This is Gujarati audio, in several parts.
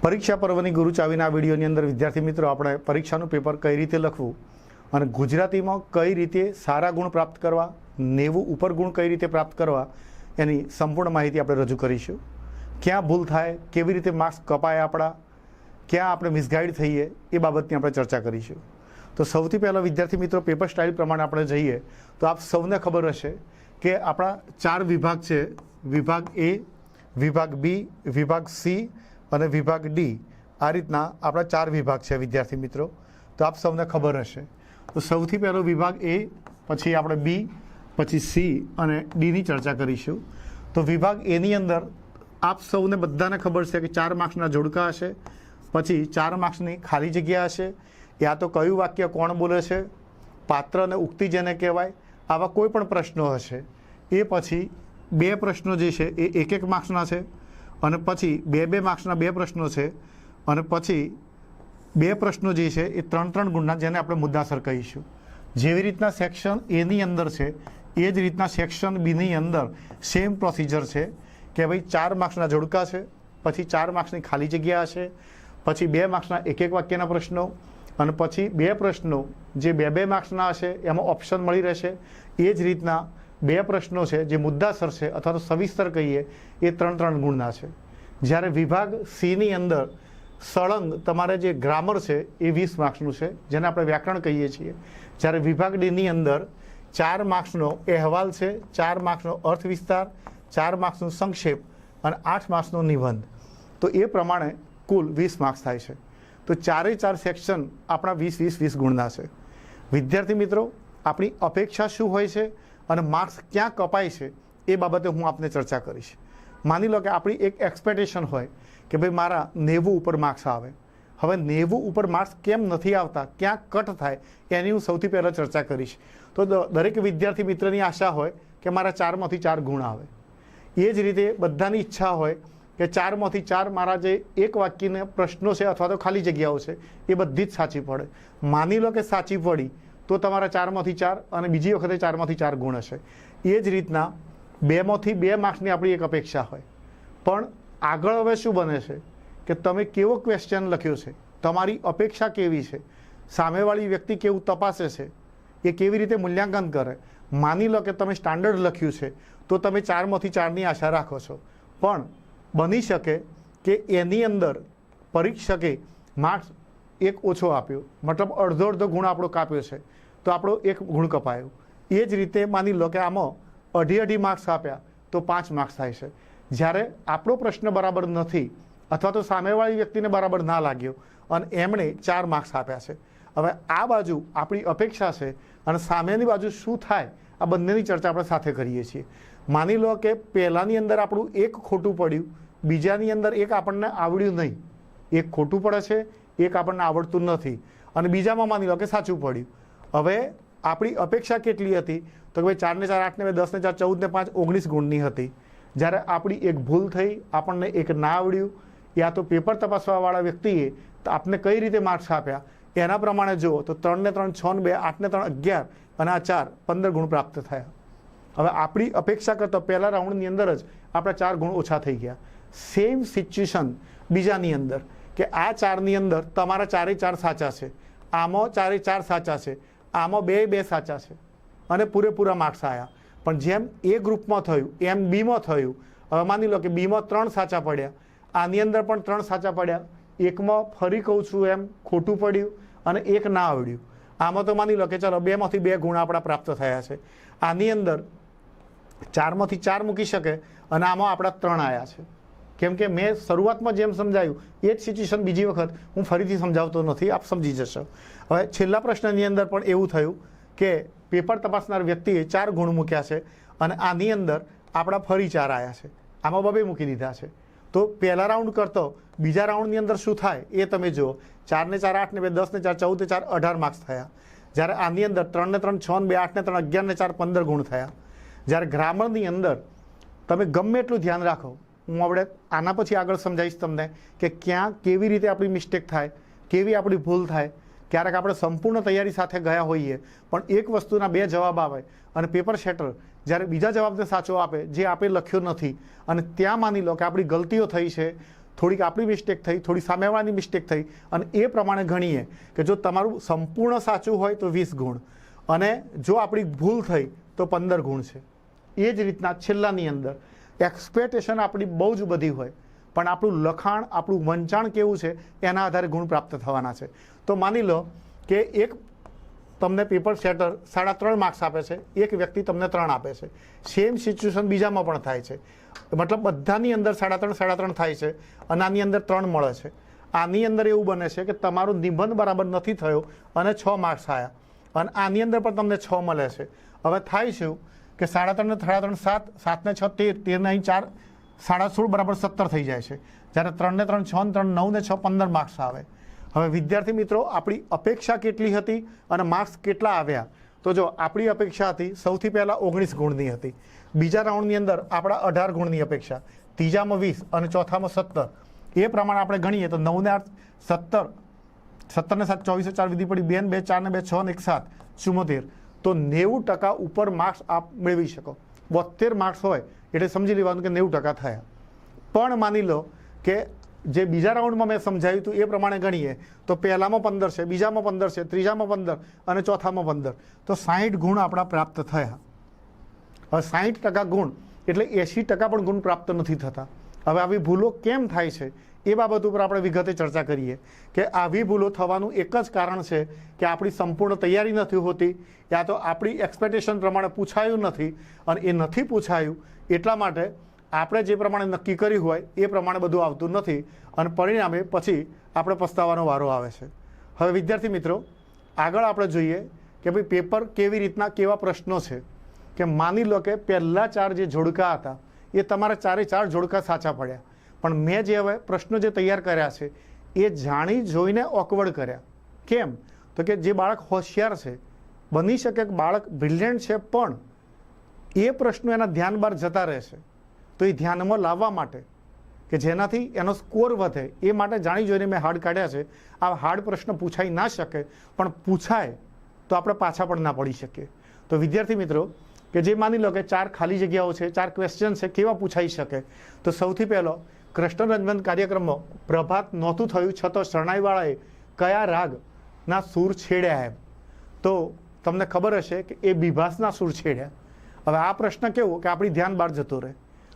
પરીક્ષા પર્વની ગુરુ ચાવીના વિડીયોની અંદર વિદ્યાર્થી મિત્રો આપણે પરીક્ષાનું પેપર કઈ રીતે લખવું અને ગુજરાતીમાં કઈ રીતે સારા ગુણ પ્રાપ્ત કરવા, 90 ઉપર ગુણ કઈ રીતે પ્રાપ્ત કરવા એની સંપૂર્ણ માહિતી આપણે રજૂ કરીશું. ક્યાં ભૂલ થાય, કેવી રીતે માર્ક્સ કપાય આપણા, ક્યાં આપણે મિસગાઈડ થઈએ એ બાબતની આપણે ચર્ચા કરીશું. તો સૌથી પહેલાં વિદ્યાર્થી મિત્રો પેપર સ્ટાઇલ પ્રમાણે આપણે જઈએ તો આપ સૌને ખબર હશે કે આપણા 4 વિભાગ છે. વિભાગ એ, વિભાગ બી, વિભાગ સી અને વિભાગ ડી. આ રીતના આપણા 4 વિભાગ છે વિદ્યાર્થી મિત્રો. તો આપ સૌને ખબર હશે. તો સૌથી પહેલો વિભાગ એ, પછી આપણે બી, પછી સી અને ડીની ચર્ચા કરીશું. તો વિભાગ એની અંદર આપ સૌને બધાને ખબર છે કે 4 માર્ક્સના જોડકા હશે, પછી 4 માર્ક્સની ખાલી જગ્યા હશે. યા તો કયું વાક્ય કોણ બોલે છે, પાત્ર અને ઉક્તિ જેને કહેવાય, આવા કોઈ પણ પ્રશ્નો હશે. એ પછી 2 પ્રશ્નો જે છે એ 1 માર્ક્સના છે અને પછી 2 માર્ક્સના 2 પ્રશ્નો છે અને પછી 2 પ્રશ્નો જે છે એ 3 ગુણના, જેને આપણે મુદ્દાસર કહીશું. જેવી રીતના સેક્શન એની અંદર છે એ જ રીતના સેક્શન બીની અંદર સેમ પ્રોસિજર છે કે ભાઈ 4 માર્ક્સના જોડકા છે, પછી 4 માર્ક્સની ખાલી જગ્યા હશે, પછી 2 માર્ક્સના 1 વાક્યના પ્રશ્નો અને પછી 2 પ્રશ્નો જે 2 માર્ક્સના હશે એમાં ઓપ્શન મળી રહેશે. એ જ રીતના 2 પ્રશ્નો છે જે મુદ્દાસર છે અથવા તો સવિસ્તર કહીએ એ 3 ગુણના છે. જ્યારે વિભાગ સીની અંદર સળંગ તમારે જે ગ્રામર છે એ 20 માર્ક્સનું છે, જેને આપણે વ્યાકરણ કહીએ છીએ. જ્યારે વિભાગ ડીની અંદર 4 માર્ક્સનો અહેવાલ છે, 4 માર્ક્સનો અર્થ વિસ્તાર, 4 માર્ક્સનું સંક્ષેપ અને 8 માર્ક્સનો નિબંધ. તો એ પ્રમાણે કુલ 20 માર્ક્સ થાય છે. તો 4 સેક્શન આપણા 20 ગુણના છે. વિદ્યાર્થી મિત્રો, આપણી અપેક્ષા શું હોય છે અને માર્ક્સ ક્યાં કપાય છે એ બાબતે હું આપને ચર્ચા કરીશ. માની લો કે આપણી એક એક્સપેક્ટેશન હોય કે ભાઈ મારા 90 ઉપર માર્ક્સ આવે. હવે 90 ઉપર માર્ક્સ કેમ નથી આવતા, ક્યાં કટ થાય એની હું સૌથી પહેલાં ચર્ચા કરીશ. તો દરેક વિદ્યાર્થી મિત્રની આશા હોય કે મારા 4માંથી 4 ગુણ આવે. એ જ રીતે બધાની ઈચ્છા હોય કે 4માંથી 4 મારા જે એક વાક્યના પ્રશ્નો છે અથવા તો ખાલી જગ્યાઓ છે એ બધી જ સાચી પડે. માની લો કે સાચી પડી તો તમારા 4માંથી 4 અને બીજી વખતે 4માંથી 4 ગુણ હશે. એ જ રીતના 2માંથી 2 માર્ક્સની આપણી એક અપેક્ષા હોય. પણ આગળ હવે શું બને છે કે તમે કેવો ક્વેશ્ચન લખ્યો છે, તમારી અપેક્ષા કેવી છે, સામેવાળી વ્યક્તિ કેવું તપાસે છે, એ કેવી રીતે મૂલ્યાંકન કરે. માની લો કે તમે સ્ટાન્ડર્ડ લખ્યું છે તો તમે 4માંથી 4ની આશા રાખો છો, પણ બની શકે કે એની અંદર પરીક્ષકે માર્ક્સ 1 ઓછો આપ્યો, મતલબ અડધો ગુણ આપણો કાપ્યો છે, તો આપણો 1 ગુણ કપાયો. એ જ રીતે માની લો કે આમાં 2.5 માર્ક્સ આપ્યા તો 5 માર્ક્સ થાય છે. જ્યારે આપણો પ્રશ્ન બરાબર નથી અથવા તો સામેવાળી વ્યક્તિને બરાબર ના લાગ્યો અને એમણે 4 માર્ક્સ આપ્યા છે. હવે આ બાજુ આપણી અપેક્ષા છે અને સામેની બાજુ શું થાય આ બંનેની ચર્ચા આપણે સાથે કરીએ છીએ. માની લો કે પહેલાંની અંદર આપણું 1 ખોટું પડ્યું, બીજાની અંદર 1 આપણને આવડ્યું નહીં. 1 ખોટું પડે છે, 1 આપણને આવડતું નથી અને બીજામાં માની લો કે સાચું પડ્યું. હવે આપણી અપેક્ષા કેટલી હતી તો કે ભાઈ 4 ને 4 8 ને 2 10 ને 4 14 ને 5 19 ગુણની હતી. જ્યારે આપણી 1 ભૂલ થઈ, આપણને 1 ના આવડ્યું, યા તો પેપર તપાસવાવાળા વ્યક્તિએ તો આપને કઈ રીતે માર્ક્સ આપ્યા એના પ્રમાણે જુઓ તો 3 ને 3 6 ને 2 8 ને 3 11 અને આ 4 15 ગુણ પ્રાપ્ત થયા. હવે આપણી અપેક્ષા કરતાં પહેલા રાઉન્ડની અંદર જ આપણા 4 ગુણ ઓછા થઈ ગયા. સેમ સિચ્યુએશન બીજાની અંદર કે આ 4ની અંદર તમારા 4 સાચા છે, આમાં 4 સાચા છે, આમાં 2 સાચા છે અને પૂરેપૂરા માર્ક્સ આવ્યા. પણ જેમ એ ગ્રુપમાં થયું એમ બીમાં થયું. હવે માની લો કે બીમાં 3 સાચા પડ્યા, આની અંદર પણ 3 સાચા પડ્યા, એકમાં ફરી કહું છું એમ ખોટું પડ્યું અને 1 ના આવડ્યું. આમાં તો માની લો કે ચલો 2માંથી 2 ગુણ આપણા પ્રાપ્ત થયા છે. આની અંદર 4માંથી 4 મૂકી શકે અને આમાં આપણા 3 આવ્યા છે. કેમ કે મેં શરૂઆતમાં જેમ સમજાયું એ જ સિચ્યુએશન બીજી વખત હું ફરીથી સમજાવતો નથી, આપ સમજી જશો. હવે છેલ્લા પ્રશ્નની અંદર પણ એવું થયું કે પેપર તપાસનાર વ્યક્તિએ 4 ગુણ મૂક્યા છે અને આની અંદર આપણા ફરી 4 આવ્યા છે, આમાં 2 મૂકી દીધા છે. તો પહેલા રાઉન્ડ કરતો બીજા રાઉન્ડની અંદર શું થાય એ તમે જુઓ. 4 ને 4 8 ને 2 10 ને 4 14 ને 4 18 માર્ક્સ થયા. જ્યારે આની અંદર 3 ને 3 6 ને 2 8 ને 3 11 ને 4 15 ગુણ થયા. જ્યારે ગ્રામરની અંદર તમે ગમે એટલું ધ્યાન રાખો, હું આપણે આના પછી આગળ સમજાવીશ તમને કે ક્યાં કેવી રીતે આપણી મિસ્ટેક થાય, કેવી આપણી ભૂલ થાય. ક્યારેક આપણે સંપૂર્ણ તૈયારી સાથે ગયા હોઈએ પણ એક વસ્તુના 2 જવાબ આવે અને પેપર સેટર જ્યારે બીજા જવાબને સાચો આપે જે આપણે લખ્યો નથી અને ત્યાં માની લો કે આપણી ગલતીઓ થઈ છે થોડીક આપણી મિસ્ટેક થઈ, થોડી સામેવાળાની મિસ્ટેક થઈ, અને એ પ્રમાણે ગણીએ કે જો તમારું સંપૂર્ણ સાચું હોય તો 20 ગુણ, અને જો આપણી ભૂલ થઈ તો 15 ગુણ છે. એ જ રીતના છેલ્લાની અંદર એક્સપેક્ટેશન આપણી બહુ જ બધી હોય, પણ આપણું લખાણ, આપણું વંચાણ કેવું છે એના આધારે ગુણ પ્રાપ્ત થવાના છે. તો માની લો કે એક તમને પેપર સેટર 3.5 માર્ક્સ આપે છે, એક વ્યક્તિ તમને 3 આપે છે. સેમ સિચ્યુએશન બીજામાં પણ થાય છે, મતલબ બધાની અંદર 3.5 થાય છે, અને આની અંદર 3 મળે છે. આની અંદર એવું બને છે કે તમારો નિબંધ બરાબર નથી થયો અને 6 માર્ક્સ આવ્યા, અને આની અંદર પણ તમને 6 મળે છે. હવે થાય શું કે 3.5 ને 3.5 7, 7 ને 6 13, 13 ને 4 16 બરાબર 17 થઈ જાય છે. જ્યારે 3 ને 3 6 ને 3 9 ને 6 15 માર્ક્સ આવે. હવે વિદ્યાર્થી મિત્રો, આપણી અપેક્ષા કેટલી હતી અને માર્ક્સ કેટલા આવ્યા? તો જો આપણી અપેક્ષા હતી સૌથી પહેલાં 19 ગુણની હતી, બીજા રાઉન્ડની અંદર આપણા 18 ગુણની અપેક્ષા, ત્રીજામાં 20 અને ચોથામાં 17. એ પ્રમાણે આપણે ગણીએ તો 9 ને 8 17, 17 ને 7 24, 4 વિધિ પડી 2 ને 2 4 ને 2 6 ને 1 7 74. તો 90% ઉપર માર્ક્સ આપ મેળવી શકો. 72 માર્ક્સ હોય એટલે સમજી લેવાનું કે 90% થયા. પણ માની લો કે જે બીજા રાઉન્ડમાં મેં સમજાવ્યું હતું એ પ્રમાણે ગણીએ તો પહેલામાં 15 છે, બીજામાં 15 છે, ત્રીજામાં 15 અને ચોથામાં 15, તો 60 ગુણ આપણા પ્રાપ્ત થયા. હવે 60% ગુણ એટલે 80% પણ ગુણ પ્રાપ્ત નથી થતા. હવે આવી ભૂલો કેમ થાય છે એ બાબત ઉપર આપણે વિગતે ચર્ચા કરીએ કે આવી ભૂલો થવાનું એક જ કારણ છે કે આપણી સંપૂર્ણ તૈયારી નથી હોતી, યા તો આપણી એક્સપેક્ટેશન પ્રમાણે પૂછાયું નથી, અને એ નથી પૂછાયું એટલા માટે આપણે જે પ્રમાણે નક્કી કર્યું હોય એ પ્રમાણે બધું આવતું નથી, અને પરિણામે પછી આપણે પસ્તાવાનો વારો આવે છે. હવે વિદ્યાર્થી મિત્રો, આગળ આપણે જોઈએ કે ભાઈ પેપર કેવી રીતના, કેવા પ્રશ્નો છે. કે માની લો કે પહેલાં 4 જે જોડકા હતા એ તમારા 4 જોડકા સાચા પડ્યા, પણ મેં જે હવે પ્રશ્નો જે તૈયાર કર્યા છે એ જાણી જોઈને ઓકવર્ડ કર્યા. કેમ? તો કે જે બાળક હોશિયાર છે, બની શકે કે બાળક બ્રિલિયન્ટ છે, પણ એ પ્રશ્નો એના ધ્યાન બહાર જતા રહેશે, તો એ ધ્યાનમાં લાવવા માટે કે જેનાથી એનો સ્કોર વધે એ માટે જાણી જોઈને મેં હાર્ડ કાઢ્યા છે. આ હાર્ડ પ્રશ્ન પૂછાઈ ના શકે, પણ પૂછાય તો આપણે પાછા પણ ના પડી શકીએ. તો વિદ્યાર્થી મિત્રો, કે જે માની લો કે 4 ખાલી જગ્યાઓ છે, 4 ક્વેશ્ચન છે, કેવા પૂછાઈ શકે? તો સૌથી પહેલો કૃષ્ણરંજન કાર્યક્રમમાં પ્રભાત નહોતું થયું છતાં શરણાઈવાળાએ કયા રાગના સૂર છેડ્યા એમ? તો તમને ખબર હશે કે એ બિભાસના સૂર છેડ્યા. હવે આ પ્રશ્ન કેવો કે આપણી ધ્યાન બહાર જતો રહે,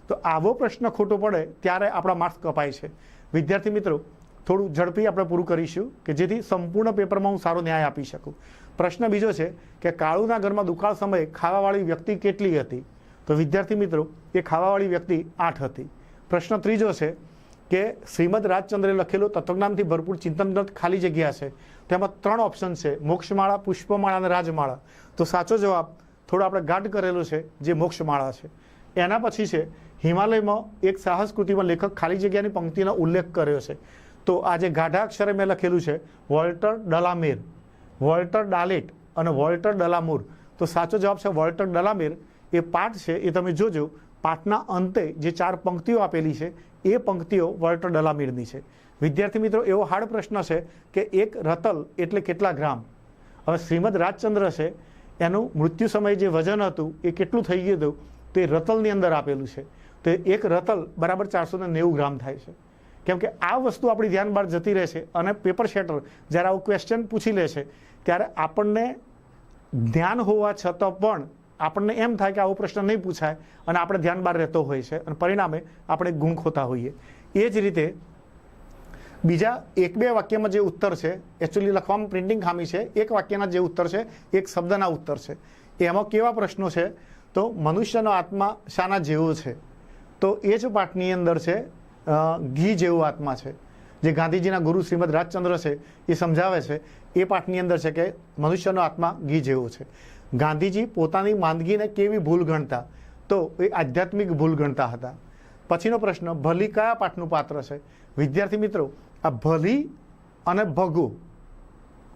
તો આવો પ્રશ્ન ખોટો પડે ત્યારે આપણા માર્ક્સ કપાય છે. વિદ્યાર્થી મિત્રો, થોડું ઝડપી આપણે પૂરું કરીશું કે જેથી સંપૂર્ણ પેપરમાં હું સારો ન્યાય આપી શકું. પ્રશ્ન બીજો છે કે કાળુના ઘરમાં દુકાળ સમયે ખાવાવાળી વ્યક્તિ કેટલી હતી? તો વિદ્યાર્થી મિત્રો, એ ખાવાવાળી વ્યક્તિ 8 હતી. પ્રશ્ન ત્રીજો છે કે શ્રીમદ રાજચંદ્રે લખેલો તત્વજ્ઞાનથી ભરપૂર ચિંતન ગ્રંથ ખાલી જગ્યા છે, તેમાં 3 ઓપ્શન છે, મોક્ષમાળા, પુષ્પમાળા અને રાજમાળા. તો સાચો જવાબ થોડો આપણે ગાઢ કરેલો છે, જે મોક્ષમાળા છે. એના પછી છે હિમાલયમાં એક સાહસ કૃતિમાં લેખક ખાલી જગ્યાની પંક્તિનો ઉલ્લેખ કર્યો છે. તો આ જે ગાઢા અક્ષરે મેં લખેલું છે વોલ્ટર ડલામેર, વોલ્ટર ડાલેટ અને વોલ્ટર ડલામુર. તો સાચો જવાબ છે વોલ્ટર ડલામેર. એ પાઠ છે એ તમે જોજો, પાઠના અંતે જે 4 પંક્તિઓ આપેલી છે એ પંક્તિઓ વોલ્ટર ડલામેરની છે. વિદ્યાર્થી મિત્રો, એવો હાર્ડ પ્રશ્ન છે કે એક રતલ એટલે કેટલા ગ્રામ? હવે શ્રીમદ રાજચંદ્ર છે એનું મૃત્યુ સમયે જે વજન હતું એ કેટલું થઈ ગયું હતું તો એ રતલની અંદર આપેલું છે. તો એક રતલ બરાબર 490 ગ્રામ થાય છે. કેમ કે આ વસ્તુ આપણી ધ્યાન બહાર જતી રહે છે, અને પેપર સેટર જ્યારે આવું ક્વેશ્ચન પૂછી લે છે ત્યારે આપણને ધ્યાન હોવા છતાં પણ આપણને એમ થાય કે આવો પ્રશ્ન નહીં પૂછાય, અને આપણે ધ્યાન બહાર રહેતો હોય છે, અને પરિણામે આપણે ગુણ ખોતા હોઈએ. એ જ રીતે બીજા 1-2 વાક્યમાં જે ઉત્તર છે, એકચ્યુઅલી લખવામાં પ્રિન્ટિંગ ખામી છે, એક વાક્યના જે ઉત્તર છે એક શબ્દના ઉત્તર છે. એમાં કેવા પ્રશ્નો છે? તો મનુષ્યનો આત્મા શાના જેવો છે? તો એ જ પાઠની અંદર છે ઘી જેવો આત્મા છે, જે ગાંધીજીના ગુરુ શ્રીમદ રાજચંદ્ર છે એ સમજાવે છે. એ પાઠની અંદર છે કે મનુષ્યનો આત્મા ઘી જેવો છે. ગાંધીજી પોતાની માંદગીને કેવી ભૂલ ગણતા? તો એ આધ્યાત્મિક ભૂલ ગણતા હતા. પછીનો પ્રશ્ન, ભલી કયા પાઠનું પાત્ર છે? વિદ્યાર્થી મિત્રો, આ ભલી અને ભગુ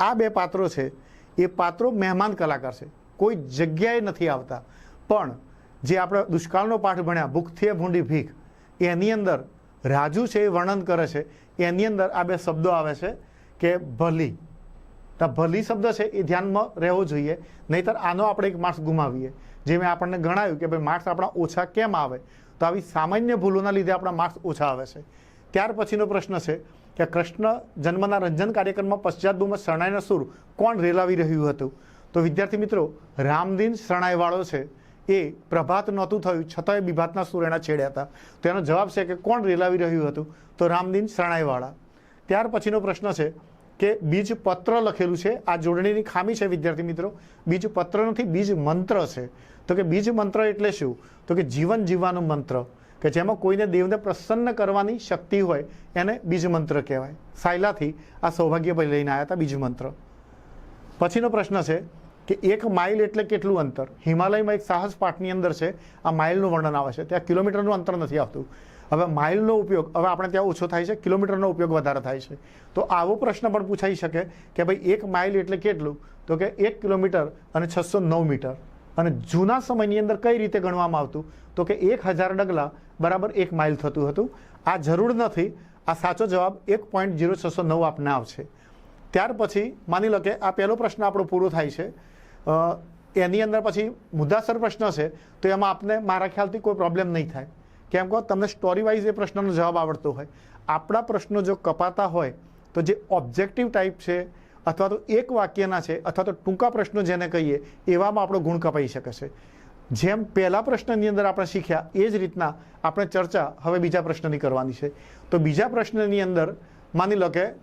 આ 2 પાત્રો છે, એ પાત્રો મહેમાન કલાકાર છે, કોઈ જગ્યાએ નથી આવતા. પણ જે આપણે દુષ્કાળનો પાઠ ભણ્યા ભૂખથી ભૂંડી ભીખ, એની અંદર રાજુ છે એ વર્ણન કરે છે, એની અંદર આ 2 શબ્દો આવે છે કે ભલી. તો ભલી શબ્દ છે એ ધ્યાનમાં રહેવો જોઈએ, નહીંતર આનો આપણે એક માર્ક્સ ગુમાવીએ. જે મેં આપણને ગણાવ્યું કે ભાઈ માર્ક્સ આપણા ઓછા કેમ આવે, તો આવી સામાન્ય ભૂલોના લીધે આપણા માર્ક્સ ઓછા આવે છે. ત્યાર પછીનો પ્રશ્ન છે કે કૃષ્ણ જન્મના રંજન કાર્યક્રમમાં પશ્ચાતભૂમાં શરણાઈના સૂર કોણ રેલાવી રહ્યું હતું? તો વિદ્યાર્થી મિત્રો, રામદીન શરણાઈવાળો છે એ પ્રભાત નહોતું થયું છતાંય બિભાતના સૂર એના છેડ્યા હતા. તો એનો જવાબ છે કે કોણ રેલાવી રહ્યું હતું? તો રામદીન શરણાઈવાળા. ત્યાર પછીનો પ્રશ્ન છે કે બીજ પત્ર લખેલું છે. આ જોડણીની ખામી છે વિદ્યાર્થી મિત્રો. બીજ પત્ર નથી, બીજ મંત્ર છે. તો કે બીજ મંત્ર એટલે શું? તો કે જીવન જીવવાનું મંત્ર, કે જેમાં કોઈને દેવને પ્રસન્ન કરવાની શક્તિ હોય એને બીજ મંત્ર કહેવાય. સાયલાથી આ સૌભાગ્યભાઈ લઈને આવ્યા હતા બીજ મંત્ર. પછીનો પ્રશ્ન છે કે 1 માઇલ એટલે કેટલું અંતર? હિમાલયમાં એક સાહસ પાઠની અંદર છે આ માઇલનું વર્ણન આવે છે. ત્યાં કિલોમીટરનું અંતર નથી આવતું. હવે માઇલનો ઉપયોગ હવે આપણે ત્યાં ઓછો થાય છે, કિલોમીટરનો ઉપયોગ વધારે થાય છે. તો આવો પ્રશ્ન પણ પૂછાઈ શકે કે ભાઈ 1 માઇલ એટલે કેટલું? તો કે 1 કિલોમીટર અને 609 મીટર. અને જૂના સમયની અંદર કઈ રીતે ગણવામાં આવતું? તો કે 1000 ડગલા બરાબર 1 માઇલ થતું હતું. આ જરૂર નથી. આ સાચો જવાબ 1.0609 આપને આવશે. ત્યાર પછી માની લો કે આ પહેલો પ્રશ્ન આપણો પૂરો થાય છે. એની અંદર પછી મુદ્દાસર પ્રશ્ન છે તો એમાં આપને મારા ખ્યાલથી કોઈ પ્રોબ્લેમ નહીં થાય. કેમ કે તમને સ્ટોરી વાઇઝ એ પ્રશ્નનો જવાબ આવડતો હોય. આપણા પ્રશ્નો જો કપાતા હોય તો જે ઓબ્જેક્ટિવ ટાઈપ છે અથવા તો એક વાક્યના છે અથવા તો ટૂંકા પ્રશ્નો જેને કહીએ એવામાં આપણો ગુણ કપાઈ શકે છે. જેમ પહેલા પ્રશ્નની અંદર આપણે શીખ્યા એ જ રીતના આપણે ચર્ચા હવે બીજા પ્રશ્નની કરવાની છે. તો બીજા પ્રશ્નની અંદર માની લો કે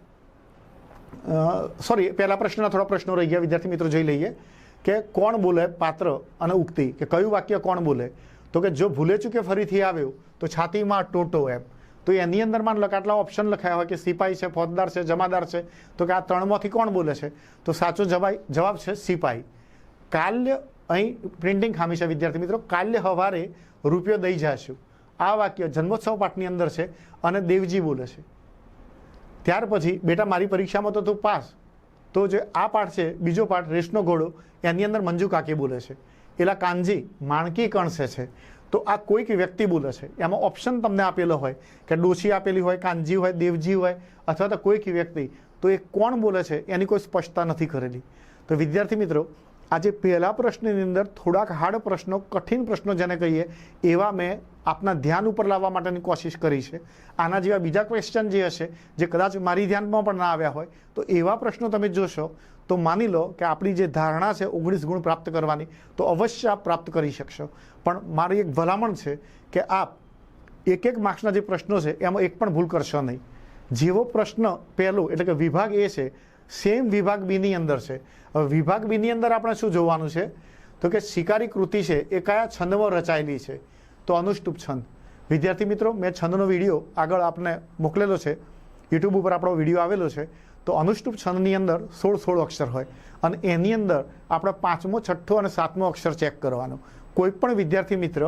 પહેલા પ્રશ્નના થોડા પ્રશ્નો રહી ગયા. વિદ્યાર્થી મિત્રો જોઈ લઈએ કે કોણ બોલે પાત્ર અને ઉક્તિ, કે કયું વાક્ય કોણ બોલે? તો કે જો ભૂલે ચૂકે ફરીથી આવ્યો તો છાતીમાં ટોટો એમ. તો એની અંદર માન લો કે આટલા ઓપ્શન લખાયા હોય કે સિપાઈ છે, ફોજદાર છે, જમાદાર છે. તો કે આ ત્રણમાંથી કોણ બોલે છે? તો સાચો જવાબ છે સિપાઈ. કાલ્ય, અહીં પ્રિન્ટિંગ ખામી છે વિદ્યાર્થી મિત્રો. કાલ્ય હવારે રૂપિયો દઈ જાશું. આ વાક્ય જન્મોત્સવ પાઠની અંદર છે અને દેવજી બોલે છે. ત્યાર પછી બેટા મારી પરીક્ષામાં તો તું પાસ. તો જે આ પાઠ છે બીજો પાઠ રેસનો ઘોડો, એની અંદર મંજુ કાકી બોલે છે. એલા કાનજી માણકી કણસે છે. તો આ કોઈક વ્યક્તિ બોલે છે. એમાં ઓપ્શન તમને આપેલો હોય કે ડોશી આપેલી હોય, કાનજી હોય, દેવજી હોય અથવા તો કોઈક વ્યક્તિ. તો એ કોણ બોલે છે એની કોઈ સ્પષ્ટતા નથી કરેલી. તો વિદ્યાર્થી મિત્રો, આજે પહેલા પ્રશ્નની અંદર થોડાક હાર્ડ પ્રશ્નો, કઠિન પ્રશ્નો જેને કહીએ એવા મેં આપના ધ્યાન ઉપર લાવવા માટેની કોશિશ કરી છે. આના જેવા બીજા ક્વેશ્ચન જે હશે જે કદાચ મારી ધ્યાનમાં પણ ના આવ્યા હોય તો એવા પ્રશ્નો તમે જોશો તો માની લો કે આપણી જે ધારણા છે 19 ગુણ પ્રાપ્ત કરવાની તો અવશ્ય આપ પ્રાપ્ત કરી શકશો. પણ મારી એક ભલામણ છે કે આપ એક માર્ક્સના જે પ્રશ્નો છે એમાં એક પણ ભૂલ કરશો નહીં. જેવો પ્રશ્ન પહેલો એટલે કે વિભાગ એ છે સેમ વિભાગ બીની અંદર છે. હવે વિભાગ બીની અંદર આપણે શું જોવાનું છે? તો કે શિકારી કૃતિ છે એ કયા છંદમાં રચાયેલી છે? તો અનુષ્ટુપ છંદ. વિદ્યાર્થી મિત્રો, મેં છંદનો વિડીયો આગળ આપને મોકલેલો છે. યુટ્યુબ ઉપર આપણો વિડીયો આવેલો છે. તો અનુષ્ટુપ છંદની અંદર 16 અક્ષર હોય અને એની અંદર આપણે 5મો, 6થો અને 7મો અક્ષર ચેક કરવાનો. કોઈ પણ વિદ્યાર્થી મિત્ર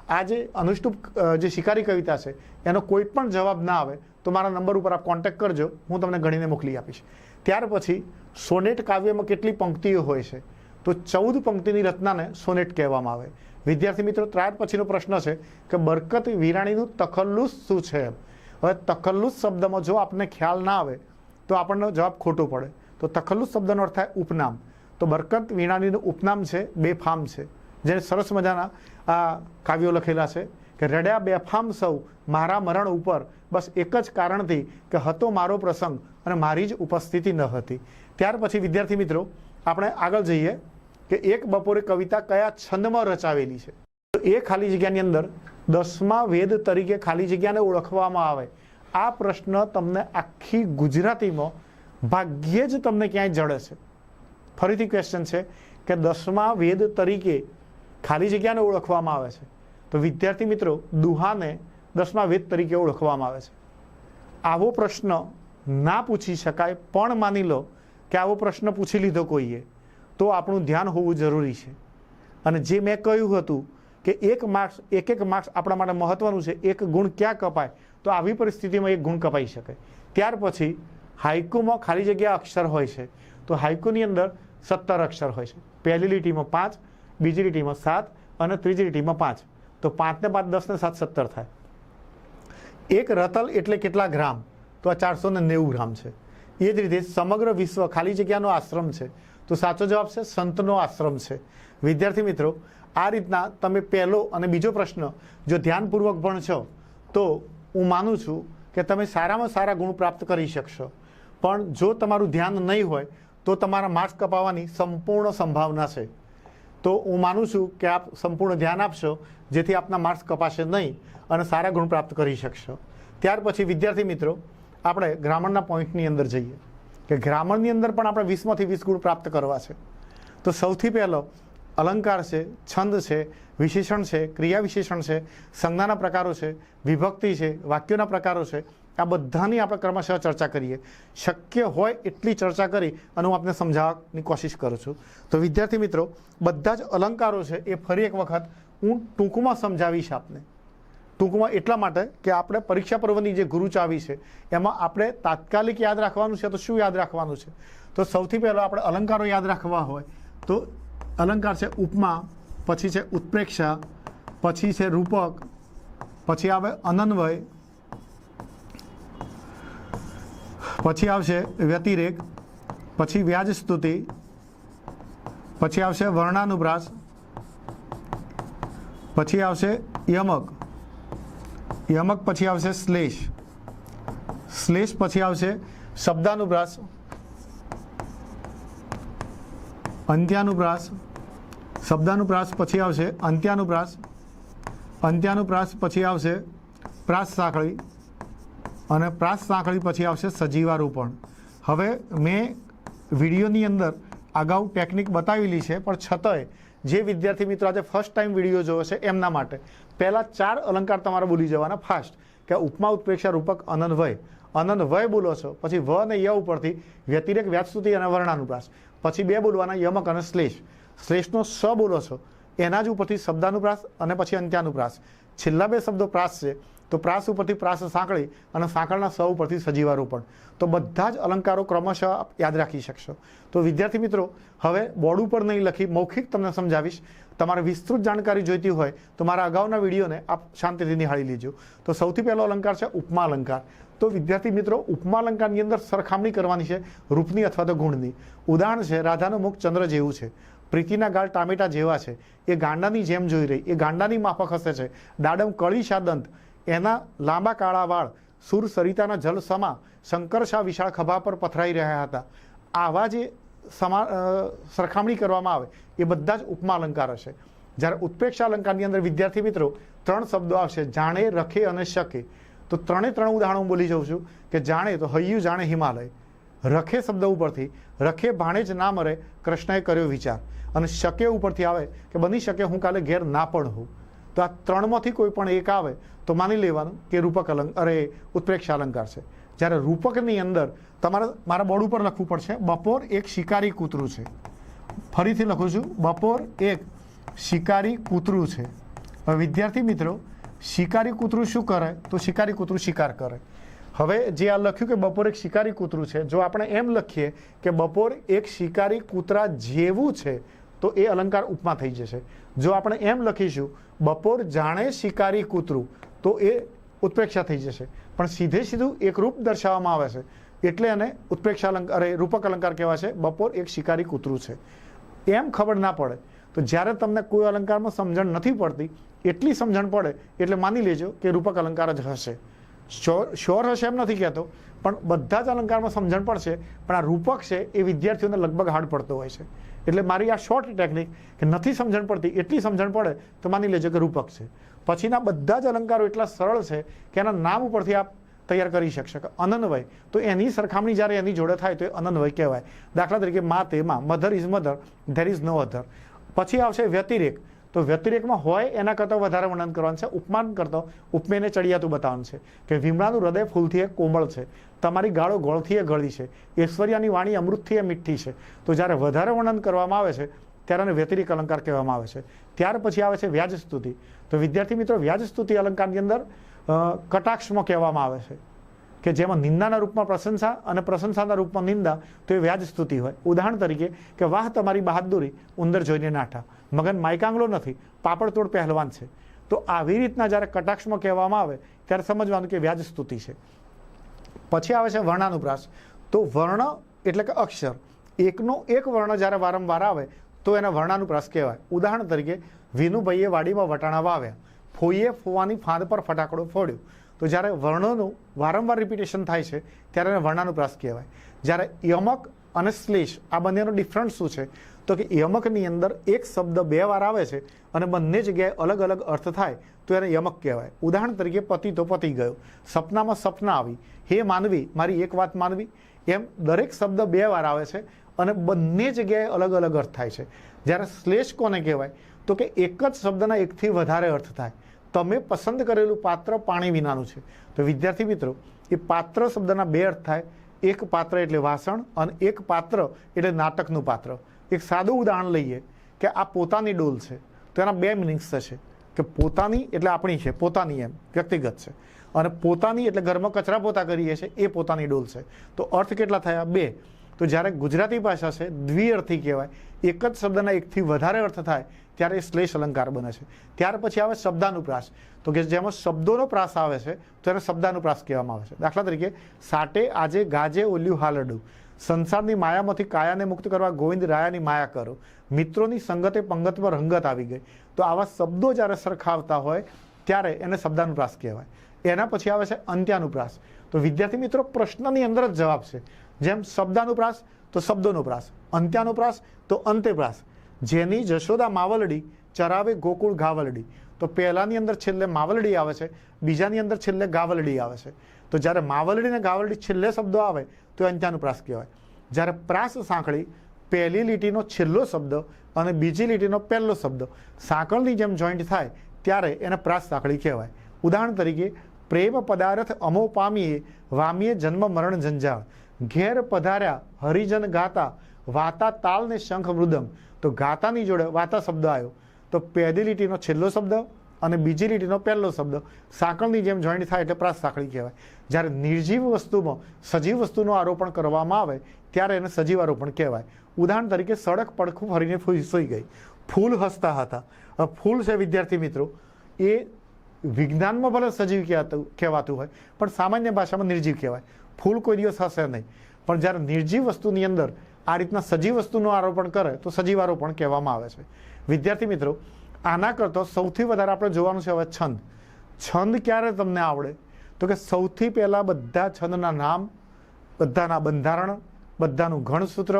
આ જે અનુષ્ટુપ જે શિકારી કવિતા છે એનો કોઈ પણ જવાબ ના આવે તો મારા નંબર ઉપર આપ કોન્ટેક્ટ કરજો, હું તમને ગણીને મોકલી આપીશ. ત્યાર પછી સોનેટ કાવ્યમાં કેટલી પંક્તિઓ હોય છે? તો 14 પંક્તિની રચનાને સોનેટ કહેવામાં આવે. વિદ્યાર્થી મિત્રો, ત્યાર પછીનો પ્રશ્ન છે કે બરકત વિરાણીનું તખલ્લુસ શું છે? હવે તખલ્લુસ શબ્દમાં જો આપને ખ્યાલ ના આવે તો આપણને જવાબ ખોટો પડે. તો તખલ્લુસ શબ્દનો અર્થ થાય ઉપનામ. તો બરકત વિરાણીનું ઉપનામ છે બેફામ છે. જે સરસ મજાના આ કાવ્યો લખેલા છે કે રડ્યા બેફામ સૌ મારા મરણ ઉપર, બસ એક જ કારણથી કે હતો મારો પ્રસંગ અને મારી જ ઉપસ્થિતિ ન હતી. ત્યાર પછી વિદ્યાર્થી મિત્રો આપણે આગળ જઈએ કે એક બપોરે કવિતા કયા છંદમાં રચાવેલી છે? તો એ ખાલી જગ્યાની અંદર 10મા વેદ તરીકે ખાલી જગ્યાને ઓળખવામાં આવે. આ પ્રશ્ન તમને આખી ગુજરાતીમાં ભાગ્યે જ તમને ક્યાંય જડે છે. ફરીથી ક્વેશ્ચન છે કે 10મા વેદ તરીકે ખાલી જગ્યાને ઓળખવામાં આવે છે. તો વિદ્યાર્થી મિત્રો, દુહાને 10મા વેદ તરીકે ઓળખવામાં આવે છે. આવો પ્રશ્ન ના પૂછી શકાય, પણ માની લો કે આવો પ્રશ્ન પૂછી લીધો કોઈએ તો આપણું ધ્યાન હોવું જરૂરી છે. અને જે મેં કહ્યું હતું કે એક માર્ક્સ આપણા માટે મહત્વનું છે. એક ગુણ ક્યાં કપાય? તો આવી પરિસ્થિતિમાં એક ગુણ કપાઈ શકે. ત્યાર પછી હાઇકુમાં ખાલી જગ્યા અક્ષર હોય છે. તો હાઇકુની અંદર 17 અક્ષર હોય છે. પહેલી લીટીમાં 5, બીજી લીટીમાં 7 અને ત્રીજી લીટીમાં 5. તો 5 ને 5 10 ને 7 17 થાય. એક રતલ એટલે કેટલા ગ્રામ? તો આ 490 ગ્રામ છે. એ જ રીતે સમગ્ર વિશ્વ ખાલી જગ્યાનો આશ્રમ છે. તો સાચો જવાબ છે સંતનો આશ્રમ છે. વિદ્યાર્થી મિત્રો, આ રીતના તમે પહેલો અને બીજો પ્રશ્ન જો ધ્યાનપૂર્વક ભણશો તો હું માનું છું કે તમે સારામાં સારા ગુણ પ્રાપ્ત કરી શકશો, પણ જો તમારું ધ્યાન નહીં હોય તો તમારા માર્ક્સ કપાવવાની સંપૂર્ણ સંભાવના છે. તો હું માનું છું કે આપ સંપૂર્ણ ધ્યાન આપશો, જેથી આપના માર્ક્સ કપાશે નહીં અને સારા ગુણ પ્રાપ્ત કરી શકશો. ત્યાર પછી વિદ્યાર્થી મિત્રો, આપણે ગ્રામરના પોઈન્ટની અંદર જઈએ કે ગ્રામરની અંદર પણ આપણે 20માંથી 20 ગુણ પ્રાપ્ત કરવા છે. તો સૌથી પહેલો અલંકાર છે, છંદ છે, વિશેષણ છે, ક્રિયા વિશેષણ છે, સંજ્ઞાના પ્રકારો છે, વિભક્તિ છે, વાક્યોના પ્રકારો છે. આ બધાની આપણે ક્રમશઃ ચર્ચા કરીએ. શક્ય હોય એટલી ચર્ચા કરી અને હું આપને સમજાવવાની કોશિશ કરું છું. તો વિદ્યાર્થી મિત્રો, બધા જ અલંકારો છે એ ફરી એક વખત હું ટૂંકમાં સમજાવીશ આપને. ટૂંકમાં એટલા માટે કે આપણે પરીક્ષા પર્વની જે ગુરુચાવી છે એમાં આપણે તાત્કાલિક યાદ રાખવાનું છે. તો શું યાદ રાખવાનું છે? તો સૌથી પહેલાં આપણે અલંકારો યાદ રાખવા હોય તો અલંકાર છે ઉપમા, પછી છે ઉત્પ્રેક્ષા, પછી છે રૂપક, પછી આવે અનન્વય, પછી આવશે વ્યતિરેક, પછી વ્યાજસ્તુતિ, પછી આવશે વર્ણાનુપ્રાસ, પછી આવશે યમક, યમક પછી આવશે શ્લેષ, શ્લેષ પછી આવશે શબ્દાનુપ્રાસ, અંત્યાનુપ્રાસ, શબ્દાનુપ્રાસ પછી આવશે અંત્યાનુપ્રાસ, અંત્યાનુપ્રાસ પછી આવશે પ્રાસ સાંકળી, અને પ્રાસ સાંકળી પછી આવશે સજીવારૂપણ. હવે મેં વિડીયોની અંદર અગાઉ ટેકનિક બતાવેલી છે, પણ છતાંય જે વિદ્યાર્થી મિત્રો આજે ફર્સ્ટ ટાઈમ વિડીયો જોયો છે એમના માટે પહેલાં 4 અલંકાર તમારે બોલી જવાના ફાસ્ટ, કે ઉપમા, ઉત્પ્રેક્ષા, રૂપક, અનન્વય. અનન્વય બોલો છો, પછી વ અને ય ઉપરથી વ્યતિરેક, વ્યાજસ્તુતિ અને વર્ણાનુપ્રાસ, પછી 2 બોલવાના યમક અને શ્લેષ. શ્લેષનો સ બોલો છો એના જ ઉપરથી શબ્દાનુપ્રાસ અને પછી અંત્યાનુપ્રાસ. છેલ્લા 2 શબ્દો પ્રાસ છે, તો પ્રાસ ઉપરથી પ્રાસ સાંકળી અને સાંકળના સ ઉપરથી સજીવારૂપણ. તો બધા જ અલંકારો ક્રમશઃ યાદ રાખી શકશો. તો વિદ્યાર્થી મિત્રો, હવે બોર્ડ ઉપર નહીં લખી મૌખિક તમને સમજાવીશ. તમારે વિસ્તૃત જાણકારી જોઈતી હોય તો મારા અગાઉના વિડીયોને આપ શાંતિથી નિહાળી લેજો. તો સૌથી પહેલો અલંકાર છે ઉપમા અલંકાર. તો વિદ્યાર્થી મિત્રો, ઉપમા અલંકારની અંદર સરખામણી કરવાની છે રૂપની અથવા તો ગુણની. ઉદાહરણ છે, રાધાનું મુખ ચંદ્ર જેવું છે, પ્રીતિના ગાળ ટામેટા જેવા છે, એ ગાંડાની જેમ જોઈ રહી, એ ગાંડાની માફક હસે છે, દાડમ કળીશા દંત, એના લાંબા કાળા વાળ સુર સરિતાના જલ સમા શંકરશા વિશાળ ખભા પર પથરાઈ રહ્યા હતા. આવા જે સરખામણી કરવામાં આવે એ બધા જ ઉપમા અલંકાર હશે. જ્યારે ઉત્પ્રેક્ષા અલંકારની અંદર વિદ્યાર્થી મિત્રો 3 શબ્દો આવશે, જાણે, રખે અને શકે. તો 3 ઉદાહરણો હું બોલી જાઉં છું કે જાણે તો હૈયું જાણે હિમાલય, રખે શબ્દ ઉપરથી રખે ભાણે જ ના મરે કૃષ્ણએ કર્યો વિચાર, અને શકે ઉપરથી આવે કે બની શકે હું કાલે ઘેર ના પણ હોઉં. તો આ 3માંથી કોઈ પણ એક આવે તો માની લેવાનું કે રૂપક ઉત્પ્રેક્ષા અલંકાર છે. જ્યારે રૂપકની અંદર તમારે મારા બોર્ડ ઉપર લખવું પડશે, બપોર એક શિકારી કૂતરું છે. ફરીથી લખું છું, બપોર એક શિકારી કૂતરું છે. હવે વિદ્યાર્થી મિત્રો, શિકારી કૂતરું શું કરે? તો શિકારી કૂતરું શિકાર કરે. હવે જે આ લખ્યું કે બપોર એક શિકારી કૂતરું છે, જો આપણે એમ લખીએ કે બપોર એક શિકારી કૂતરા જેવું છે તો એ અલંકાર ઉપમા થઈ જશે. જો આપણે એમ લખીશું બપોર જાણે શિકારી કૂતરું તો એ ઉત્પ્રેક્ષા થઈ જશે. પણ સીધે સીધું એક રૂપ દર્શાવવામાં આવે છે એટલે એને ઉત્પ્રેક્ષા અલંકાર રૂપક અલંકાર કહેવાય છે. બપોર એક શિકારી કૂતરું છે એમ ખબર ના પડે તો જ્યારે તમને કોઈ અલંકારમાં સમજણ નથી પડતી, એટલી સમજણ પડે એટલે માની લેજો કે રૂપક અલંકાર જ હશે. શ્યોર હશે એમ નથી કહેતો, પણ બધા જ અલંકારમાં સમજણ પડશે. પણ આ રૂપક છે એ વિદ્યાર્થીઓને લગભગ હાર્ડ પડતો હોય છે. એટલે મારી આ શોર્ટ ટેકનિક કે નથી સમજણ પડતી, એટલી સમજણ પડે તો માની લેજો કે રૂપક છે. પછીના બધા જ અલંકારો એટલા સરળ છે કે એના નામ ઉપરથી આપ તૈયાર કરી શકશો. કે અનન્વય, તો એની સરખામણી જ્યારે એની જોડે થાય તો એ અનન્વય કહેવાય. દાખલા તરીકે મા તે માં, mother is mother, there is no other. પછી આવશે વ્યતિરેક. તો વ્યતિરેકમાં હોય એના કરતાં વધારે વર્ણન કરવાનું છે. ઉપમાન કરતો ઉપમેયને ચડિયાતું બતાવવાનું છે કે ભીમડાનું હૃદય ફૂલથી એ કોમળ છે, તમારી ગાળો ગોળથી એ ગળી છે, ઐશ્વર્યાની વાણી અમૃતથી એ મીઠી છે. તો જ્યારે વધારે વર્ણન કરવામાં આવે છે ત્યારે એને વ્યતિરેક અલંકાર કહેવામાં આવે છે. ત્યાર પછી આવે છે વ્યાજસ્તુતિ. તો વિદ્યાર્થી મિત્રો, વ્યાજસ્તુતિ અલંકારની અંદર કટાક્ષમાં કહેવામાં આવે છે કે જેમાં નિંદાના રૂપમાં પ્રશંસા અને પ્રશંસાના રૂપમાં નિંદા, તો એ વ્યાજસ્તુતિ હોય. ઉદાહરણ તરીકે કે વાહ તમારી બહાદુરી, ઉંદર જોઈને નાઠા, મગન માયકાંગલો નથી, પાપડતોડ પહેલવાન છે. તો આવી રીતના જ્યારે કટાક્ષમાં કહેવામાં આવે ત્યારે સમજવાનું કે વ્યાજસ્તુતિ છે. પછી આવે છે વર્ણાનુપ્રાસ. તો વર્ણ એટલે કે અક્ષર, એકનો એક વર્ણ જ્યારે વારંવાર આવે તો એને વર્ણાનુપ્રાસ કહેવાય. ઉદાહરણ તરીકે વિનુભાઈએ વાડીમાં વટાણા વાવ્યા, ફોઈએ ફોવાની ફાંદ પર ફટાકડો ફોડ્યો. તો જ્યારે વર્ણોનું વારંવાર રિપીટેશન થાય છે ત્યારે એને વર્ણાનુપ્રાસ કહેવાય. જ્યારે યમક અને શ્લેષ આ બંનેનો ડિફરન્સ શું છે? તો કે યમકની અંદર એક શબ્દ 2 વાર આવે છે અને બંને જગ્યાએ અલગ અલગ અર્થ થાય તો એને યમક કહેવાય. ઉદાહરણ તરીકે પતિ તો પતી ગયો, સપનામાં સપના આવી, હે માનવી મારી એક વાત માનવી, એમ દરેક શબ્દ 2 વાર આવે છે અને બંને જગ્યાએ અલગ અલગ અર્થ થાય છે. જ્યારે શ્લેષ કોને કહેવાય? તો કે એક જ શબ્દના એકથી વધારે અર્થ થાય. તમે પસંદ કરેલું પાત્ર પાણી વિનાનું છે. તો વિદ્યાર્થી મિત્રો, એ પાત્ર શબ્દના 2 અર્થ થાય. એક પાત્ર એટલે વાસણ અને એક પાત્ર એટલે નાટકનું પાત્ર. એક સાદું ઉદાહરણ લઈએ કે આ પોતાની ડોલ છે, તો એના 2 મિનિંગ્સ થશે કે પોતાની એટલે આપણી છે, પોતાની એમ વ્યક્તિગત છે, અને પોતાની એટલે ઘરમાં કચરા પોતા કરીએ છીએ એ પોતાની ડોલ છે. તો અર્થ કેટલા થયા? 2. તો જ્યારે ગુજરાતી ભાષા છે દ્વિઅર્થી કહેવાય. એક જ શબ્દના એકથી વધારે અર્થ થાય ત્યારે એ શ્લેષ અલંકાર બને છે. ત્યાર પછી આવે શબ્દાનુપ્રાસ. તો કે જેમાં શબ્દોનો પ્રાસ આવે છે તો એને શબ્દાનુપ્રાસ કહેવામાં આવે છે. દાખલા તરીકે સાટે આજે ગાજે ઓલ્યું હાલડું, સંસારની માયામાંથી કાયાને મુક્ત કરવા ગોવિંદ રાયાની માયા કરો, મિત્રોની સંગતે પંગત પર રંગત આવી ગઈ. તો આવા શબ્દો જ્યારે સરખાવતા હોય ત્યારે એને શબ્દાનુપ્રાસ કહેવાય. એના પછી આવે છે અંત્યાનુપ્રાસ. તો વિદ્યાર્થી મિત્રો, પ્રશ્નની અંદર જ જવાબ છે. જેમ શબ્દાનુપ્રાસ તો શબ્દોનો પ્રાસ, અંત્યાનુપ્રાસ તો અંત્યપ્રાસ. જેની જશોદા માવલડી ચરાવે ગોકુળ ગાવલડી. તો પહેલાની અંદર છેલ્લે માવલડી આવે છે, બીજાની અંદર છેલ્લે ગાવલડી આવે છે. તો જ્યારે માવલડી અને ગાવલડી છેલ્લે શબ્દો આવે તો અંત્યાનુપ્રાસ કહેવાય. જ્યારે પ્રાસ સાંકળી પહેલી લીટીનો છેલ્લો શબ્દ અને બીજી લીટીનો પહેલો શબ્દ સાંકળની જેમ જોઈન્ટ થાય ત્યારે એને પ્રાસ સાંકળી કહેવાય. ઉદાહરણ તરીકે પ્રેમ પદાર્થ અમો પામીએ વામીએ જન્મ મરણ જંજાળ, ઘેર પધાર્યા હરિજન ગાતા વાતા તાલ ને શંખ મૃદંગ. તો ગાતાની જોડે વાતા શબ્દ આવ્યો, તો પહેલી લીટીનો છેલ્લો શબ્દ અને બીજી લીટીનો પહેલો શબ્દ સાંકળની જેમ જોઈન્ટ થાય એટલે પ્રાસ સાંકળી કહેવાય. જ્યારે નિર્જીવ વસ્તુમાં સજીવ વસ્તુનું આરોપણ કરવામાં આવે ત્યારે એને સજીવ આરોપણ કહેવાય. ઉદાહરણ તરીકે સડક પડખું ફરીને સૂઈ ગઈ, ફૂલ હસતા હતા. ફૂલ છે વિદ્યાર્થી મિત્રો, એ વિજ્ઞાનમાં ભલે સજીવ કહેવાતું હોય પણ સામાન્ય ભાષામાં નિર્જીવ કહેવાય. ફૂલ કોઈ દિવસ હશે નહીં, પણ જ્યારે નિર્જીવ વસ્તુની અંદર આ રીતના સજીવ વસ્તુનું આરોપણ કરે તો સજીવ આરોપણ કહેવામાં આવે છે. વિદ્યાર્થી મિત્રો, આના કરતાં સૌથી વધારે આપણે જોવાનું છે હવે છંદ. છંદ ક્યારે તમને આવડે? તો કે સૌથી પહેલાં બધા છંદના નામ, બધાના બંધારણ, બધાનું ગણસૂત્ર,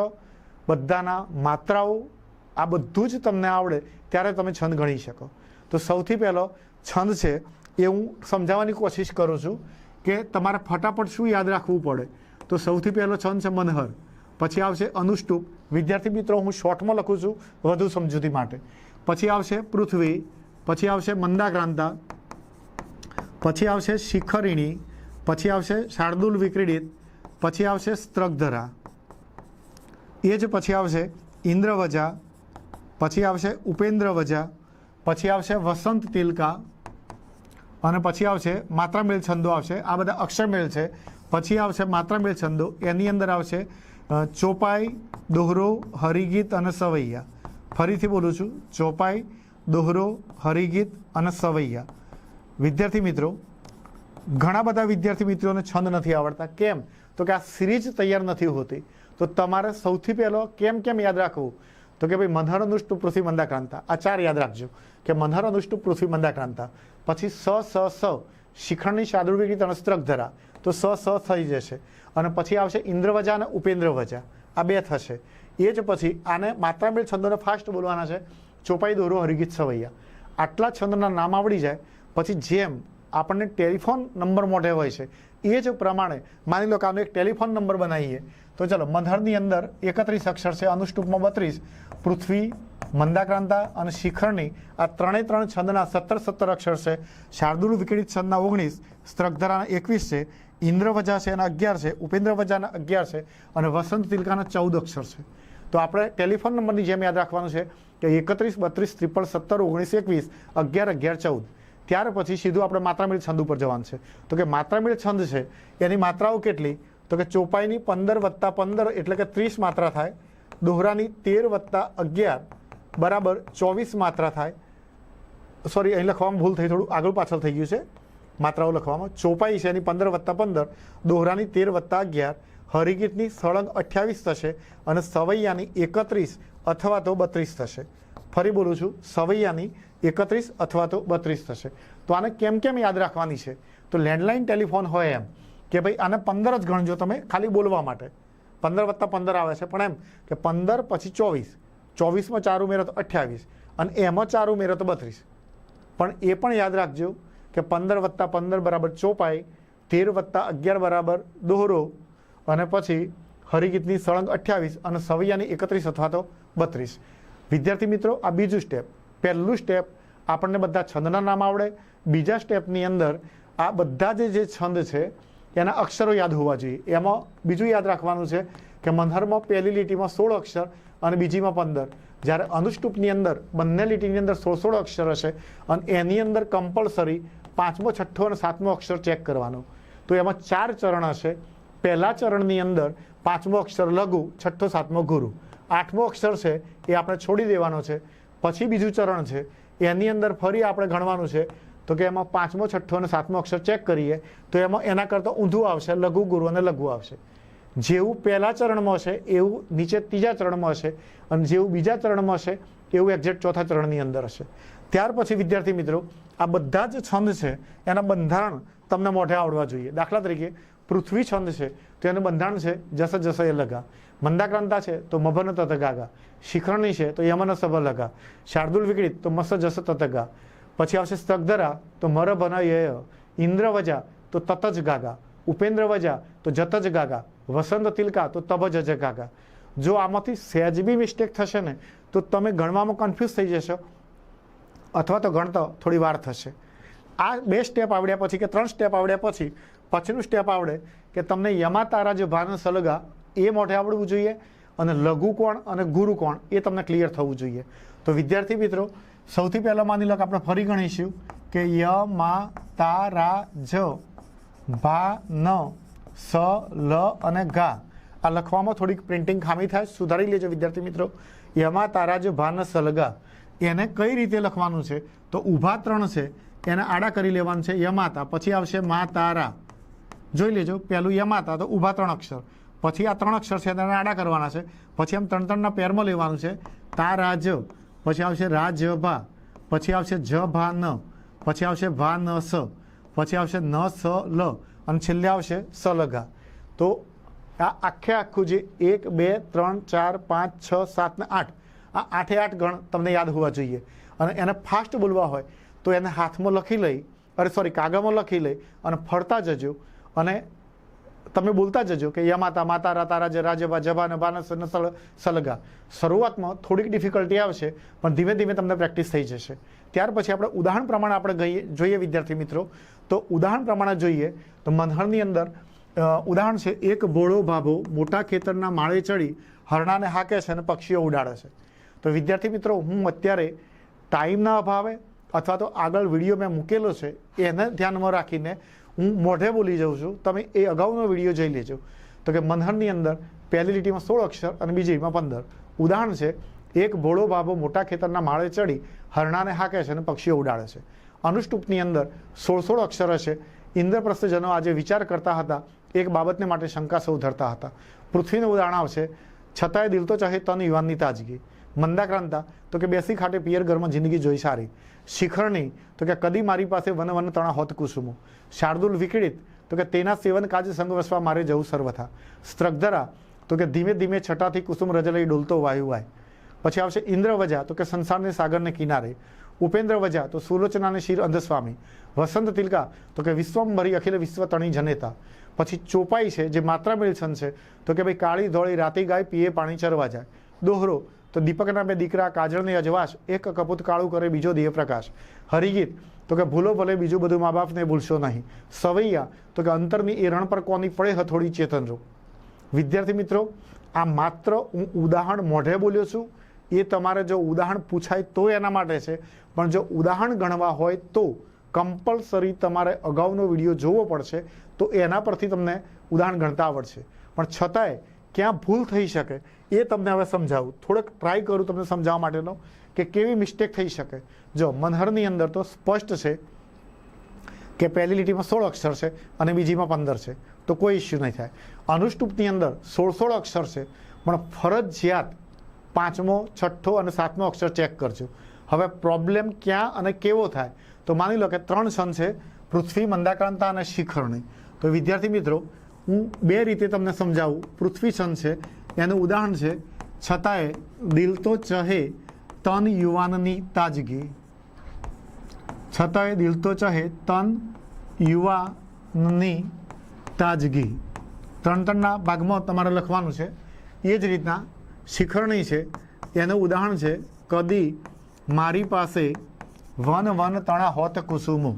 બધાના માત્રાઓ, આ બધું જ તમને આવડે ત્યારે તમે છંદ ગણી શકો. તો સૌથી પહેલો છંદ છે એ હું સમજાવવાની કોશિશ કરું છું કે તમારે ફટાફટ શું યાદ રાખવું પડે. તો સૌથી પહેલો છંદ છે મનહર, પછી આવશે અનુષ્ટુપ. વિદ્યાર્થી મિત્રો, હું શોર્ટમાં લખું છું વધુ સમજૂતી માટે. પછી આવશે પૃથ્વી, પછી આવશે મંદાક્રાંતા, પછી આવશે શિખરિણી, પછી આવશે શાર્દુલ વિક્રીડિત, પછી આવશે સ્ત્રગધરા, એ જ પછી આવશે ઇન્દ્રવજા, પછી આવશે ઉપેન્દ્રવજા, પછી આવશે વસંત તિલકા, અને પછી આવશે માત્રામેળ છંદો આવશે. આ બધા અક્ષરમેળ છે. પછી આવશે માત્રામેળ છંદો, એની અંદર આવશે ચોપાઈ, દોહરો, હરિગીત અને સવૈયા. ફરીથી બોલું છું, ચોપાઈ, દોહરો, હરિગીત અને સવૈયા. વિદ્યાર્થી મિત્રો, ઘણા બધા વિદ્યાર્થી મિત્રોને છંદ નથી આવડતા. કેમ? તો કે આ સિરીઝ તૈયાર નથી હોતી. તો તમારે સૌથી પહેલો કેમ યાદ રાખવું? તો કે ભાઈ મનહર અનુષ્ટુપ પૃથ્વી મંદાક્રાંતા, આ 4 યાદ રાખજો કે મનહર અનુષ્ટુપ પૃથ્વી મંદાક્રાંતા. પછી સ શિખરણી શાર્દુલ વિક્રીડિત અને સ્ત્રગધરા, તો સ થઈ જશે. અને પછી આવશે ઇન્દ્રવજા અને ઉપેન્દ્રવજા, આ 2 થશે. એ જ પછી આને માત્રામેળ છંદોને ફાસ્ટ બોલવાના છે, ચોપાઈ, દોરો, હરિગીત, સવૈયા. આટલા છંદના નામ આવડી જાય પછી જેમ આપણને ટેલિફોન નંબર મોઢે હોય છે એ જ પ્રમાણે માની લો કે આનો એક ટેલિફોન નંબર બનાવીએ. તો ચલો, મનહરની અંદર 31 અક્ષર છે, અનુષ્ટુપમાં 32, પૃથ્વી, મંદાક્રાંતા અને શિખરણી આ 3 છંદના 17 અક્ષર છે. શાર્દુલ વિક્રીડિત છંદના 19, સ્ત્રગધરાના 21 છે, ઇન્દ્રવજા છે એના 11 છે, ઉપેન્દ્રવજાના 11 છે અને વસંત તિલકાના 14 અક્ષર છે. તો આપણે ટેલિફોન નંબરની જેમ યાદ રાખવાનું છે કે 31, 32, 33, 17, 19, 21, 11, 11, 14. ત્યાર પછી સીધું આપણે માત્રામેળ છંદ ઉપર જવાનું છે. તો કે માત્રામેળ છંદ છે એની માત્રાઓ કેટલી? તો કે ચોપાઈની 15 + 15 એટલે કે 30 માત્રા થાય, દોહરાની 13 + 11 બરાબર 24 માત્રા થાય. સોરી, અહીં લખવામાં ભૂલ થઈ, થોડું આગળ પાછળ થઈ ગયું છે માત્રાઓ લખવામાં. ચોપાઈ છે એની 15 + 15, દોહરાની 13 + 11, હરિગીતની સળંગ 28 થશે અને સવૈયાની 31 અથવા તો 32 થશે. ફરી બોલું છું, સવૈયાની 31 અથવા તો 32 થશે. તો આને કેમ યાદ રાખવાની છે? તો લેન્ડલાઇન ટેલિફોન હોય એમ કે ભાઈ આને 15 જ ગણજો તમે ખાલી બોલવા માટે, 15 + 15 આવે છે, પણ એમ કે 15 પછી 24, 24માં 4 ઉમેરો તો 28 અને એમાં 4 ઉમેરો તો 32. પણ એ પણ યાદ રાખજો કે 15 + 15 બરાબર ચોપાઈ, 13 + 11 બરાબર દોહરો અને પછી હરિગીતની સળંગ 28 અને સવૈયાની 31 અથવા તો 32. વિદ્યાર્થી મિત્રો, આ બીજું સ્ટેપ. પહેલું સ્ટેપ આપણને બધા છંદના નામ આવડે. બીજા સ્ટેપની અંદર આ બધા જે છંદ છે એના અક્ષરો યાદ હોવા જોઈએ. એમાં બીજું યાદ રાખવાનું છે કે મનહરમાં પહેલી લીટીમાં 16 અક્ષર અને બીજીમાં 15. જ્યારે અનુષ્ટુપની અંદર બંને લીટીની અંદર 16 અક્ષર હશે અને એની અંદર કમ્પલસરી 5મો, 6ઠ્ઠો અને 7મો અક્ષર ચેક કરવાનો. તો એમાં 4 ચરણ હશે. પહેલા ચરણની અંદર 5મો અક્ષર લઘુ, 6ઠ્ઠો, 7મો ગુરુ, 8મો અક્ષર છે એ આપણે છોડી દેવાનો છે. પછી બીજું ચરણ છે એની અંદર ફરી આપણે ગણવાનું છે. તો કે એમાં 5મો, 6ઠ્ઠો અને 7મો અક્ષર ચેક કરીએ તો એમાં એના કરતાં ઊંધું આવશે, લઘુ, ગુરુ અને લઘુ આવશે. જેવું પહેલા ચરણમાં હશે એવું નીચે ત્રીજા ચરણમાં હશે અને જેવું બીજા ચરણમાં હશે એવું એક્ઝેક્ટ ચોથા ચરણની અંદર હશે. ત્યાર પછી વિદ્યાર્થી મિત્રો, આ બધા જ છંદ છે એના બંધારણ તમને મોઢે આવડવા જોઈએ. દાખલા તરીકે પૃથ્વી છંદ છે તો એનું બંધારણ છે જસ જસ એ લગા. મંદાક્રાંતા છે તો મભન તત ગાગા. શિખરણી છે તો યમન સભ લગા. શાર્દુલ વિકૃત તો મસ જસ તત ગા. પછી આવશે સ્તગધરા તો મર ભન ય. ઇન્દ્ર વજા તો તત જ ગાગા. ઉપેન્દ્ર વજા તો જત જ ગાગા. વસંત તિલકા તો તબ જ ગાગા. જો આમાંથી સહેજ બી મિસ્ટેક થશે ને તો તમે ગણવામાં કન્ફ્યુઝ થઈ જશો અથવા તો ગણતા થોડી વાર થશે. આ 2 સ્ટેપ આવડ્યા પછી કે 3 સ્ટેપ આવડ્યા પછી પછીનું સ્ટેપ આવડે કે તમને યમા તારા જે ભાન સલગા એ મોઢે આવડવું જોઈએ અને લઘુ કોણ અને ગુરુ કોણ એ તમને ક્લિયર થવું જોઈએ. તો વિદ્યાર્થી મિત્રો, સૌથી પહેલાં માની લો કે આપણે ફરી ગણીશું કે ય મા તા રા જ ભા ન સ લ અને ગા. આ લખવામાં થોડીક પ્રિન્ટિંગ ખામી થાય, સુધારી લેજો વિદ્યાર્થી મિત્રો. યમા તારા જ ભા ન સલગા એને કઈ રીતે લખવાનું છે તો ઊભા 3 છે એને આડા કરી લેવાનું છે યમાતા. પછી આવશે મા તારા, જોઈ લેજો. પહેલું યમાતા તો ઊભા 3 અક્ષર, પછી આ 3 અક્ષર છે એને આડા કરવાના છે. પછી આમ 3-3ના પેરમાં લેવાનું છે. તારા જ, પછી આવશે રા જ ભા, પછી આવશે જ ભા ન, પછી આવશે ભા ન સ, પછી આવશે ન સ લ અને છેલ્લે આવશે સ લગા. તો આ આખું જે 1 2 3 4 5 6 7 ને 8 આ 8 ગણ તમને યાદ હોવા જોઈએ. અને એને ફાસ્ટ બોલવા હોય તો એને હાથમાં લખી લઈ, કાગળમાં લખી લઈ અને ફરતા જજો અને તમે બોલતા જજો કે યમાતા માતારા તારા જ રાજભા જભા ને બાનસ નસળ સલગા. શરૂઆતમાં થોડીક ડિફિકલ્ટી આવશે પણ ધીમે ધીમે તમને પ્રેક્ટિસ થઈ જશે. ત્યાર પછી આપણે ઉદાહરણ પ્રમાણે આપણે જોઈએ વિદ્યાર્થી મિત્રો. તો ઉદાહરણ પ્રમાણે જોઈએ તો મનહરની અંદર ઉદાહરણ છે, એક ભોળો ભાભો મોટા ખેતરના માળે ચડી હરણાને હાકે છે અને પક્ષીઓ ઉડાડે છે. તો વિદ્યાર્થી મિત્રો, હું અત્યારે ટાઈમના અભાવે અથવા તો આગળ વિડીયો મેં મૂકેલો છે એને ધ્યાનમાં રાખીને હું મોઢે બોલી જાઉં છું. તમે એ અગાઉનો વિડીયો જોઈ લેજો. તો કે મનહરની અંદર પહેલી લીટીમાં 16 અક્ષર અને બીજી લીટીમાં 15. ઉદાહરણ છે, એક ભોળો ભાભો મોટા ખેતરના માળે ચડી હરણાને હાકે છે અને પક્ષીઓ ઉડાડે છે. અનુષ્ટુપની અંદર 16 અક્ષર હશે. ઇન્દ્રપ્રસ્થજનો આજે વિચાર કરતા હતા, એક બાબતને માટે શંકા સૌ ધરતા હતા. પૃથ્વીનું ઉદાહરણ આવશે, છતાંય દિલ તો ચાહે તન યુવાનની તાજગી. મંદાક્રાંતા તો કે બેસી ખાટે પિયર ઘરમાં જિંદગી જોઈ સારી. શિખરણી તો કે કદી મારી પાસે વન વન તણા હોત કુસુમો. શાર્દુલ વિકળિત તો કે તેના સેવન કાજ સંગ વસવા મારે જવું સર્વથા. સ્ત્રગધરા તો કે ધીમે ધીમે છટાથી કુસુમ રજલઈ ડોલતો વાયુ વાય. પછી આવશે ઇન્દ્રવજા તો કે સંસારને સાગરને કિનારે. ઉપેન્દ્ર વજા તો સુલોચનાને શિર અંધસ્વામી. વસંત તિલકા તો કે વિશ્વંભરી અખિલ વિશ્વ તણી જનેતા. પછી ચોપાઈ છે જે માત્રા મેળ છંદ છે તો કે ભાઈ કાળી ધોળી રાતી ગાય પીએ પાણી ચરવા જાય. દોહરો તો દીપકના 2 દીકરા કાજળને અજવાશ, એક કપૂત કાળું કરે બીજો દિવ્ય પ્રકાશ. હરિગીત તો કે ભૂલો ભલે બીજું બધું મા બાપને ભૂલશો નહીં. સવૈયા તો કે અંતરની એ રણ પર કોની પડે હથોડી ચેતનરૂપ. વિદ્યાર્થી મિત્રો, આ માત્ર હું ઉદાહરણ મોઢે બોલ્યો છું. એ તમારે જો ઉદાહરણ પૂછાય તો એના માટે છે, પણ જો ઉદાહરણ ગણવા હોય તો કમ્પલસરી તમારે અગાઉનો વિડીયો જોવો પડશે તો એના પરથી તમને ઉદાહરણ ગણતા આવડશે. પણ છતાંય ક્યાં ભૂલ થઈ શકે એ તમને હવે સમજાવું. થોડોક ટ્રાય કરું તમને સમજાવવા માટેનો કે કેવી મિસ્ટેક થઈ શકે. જો મનહરની અંદર તો સ્પષ્ટ છે કે પહેલી લીટીમાં 16 અક્ષર છે અને બીજીમાં 15 છે, તો કોઈ ઇસ્યુ નહીં થાય. અનુષ્ટુપની અંદર 16 અક્ષર છે પણ ફરજિયાત 5મો, 6ઠ્ઠો અને 7મો અક્ષર ચેક કરજો. હવે પ્રોબ્લેમ ક્યાં અને કેવો થાય તો માની લો કે 3 છંદ છે, પૃથ્વી, મંદાક્રાંતા અને શિખરણી. તો વિદ્યાર્થી મિત્રો, હું બે રીતે તમને સમજાવું. પૃથ્વી છંદ છે એનું ઉદાહરણ છે છતાંય દિલ તો ચહે તન યુવાનની તાજગી. છતાંય દિલ તો ચહે તન યુવાનની તાજગી. ત્રણના ભાગમાં તમારે લખવાનું છે. એ જ રીતના શિખરણી છે એનું ઉદાહરણ છે કદી મારી પાસે વન વન તણા હોત કુસુમો.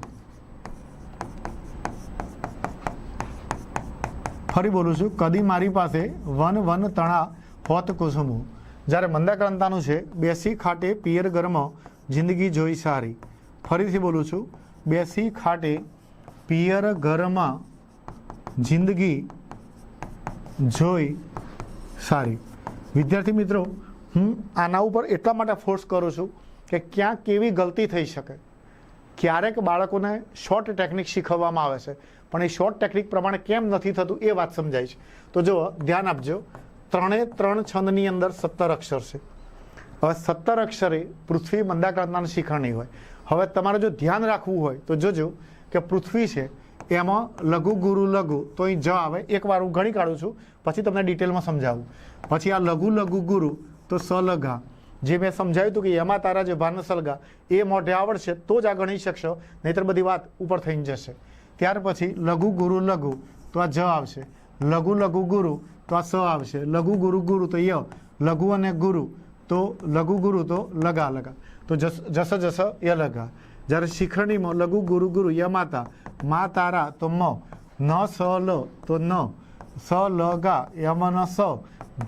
ફરી બોલું છું, કદી મારી પાસે વન વન તણા હોત કુસુમો. જ્યારે મંદાક્રાંતાનું છે બેસી ખાટે પિયર ગરમ જિંદગી જોઈ સારી. ફરીથી બોલું છું, બેસી ખાટે પિયર ઘરમાં જિંદગી જોઈ સારી. વિદ્યાર્થી મિત્રો, હું આના ઉપર એટલા માટે ફોર્સ કરું છું કે ક્યાંક કેવી ગલતી થઈ શકે. ક્યારેક બાળકોને શોર્ટ ટેકનિક શીખવવામાં આવે છે, પણ એ શોર્ટ ટેકનિક પ્રમાણે કેમ નથી થતું એ વાત સમજાય છે. તો જુઓ, ધ્યાન આપજો. 3 છંદની અંદર 17 અક્ષર છે. હવે 17 અક્ષરે પૃથ્વી, મંદાક્રાંતાની શિખરણી હોય. હવે તમારે જો ધ્યાન રાખવું હોય તો જોજો કે પૃથ્વી છે એમાં લઘુ ગુરુ લઘુ, તો અહીં જ આવે. એકવાર હું ગણી કાઢું છું, પછી તમને ડિટેલમાં સમજાવું. પછી આ લઘુ લઘુ ગુરુ તો સલગા, જે મેં સમજાવ્યું હતું કે એમાં તારા જે ભાન સલગા એ મોઢે આવડશે તો જ આ ગણી શકશો, નહીંતર બધી વાત ઉપર થઈને જશે. ત્યાર પછી લઘુ ગુરુ લઘુ તો આ જ આવશે. લઘુ લઘુ ગુરુ તો આ સ આવશે. લઘુ ગુરુ ગુરુ તો ય. લઘુ અને ગુરુ તો લઘુ ગુરુ તો લગા લગા, તો જસ જસ ય લગા. જ્યારે શિખરણીમાં લઘુ ગુરુ ગુરુ ય માતા, મા તારા તો મ, ન સ લ તો ન, સ લ ગા યમન સ,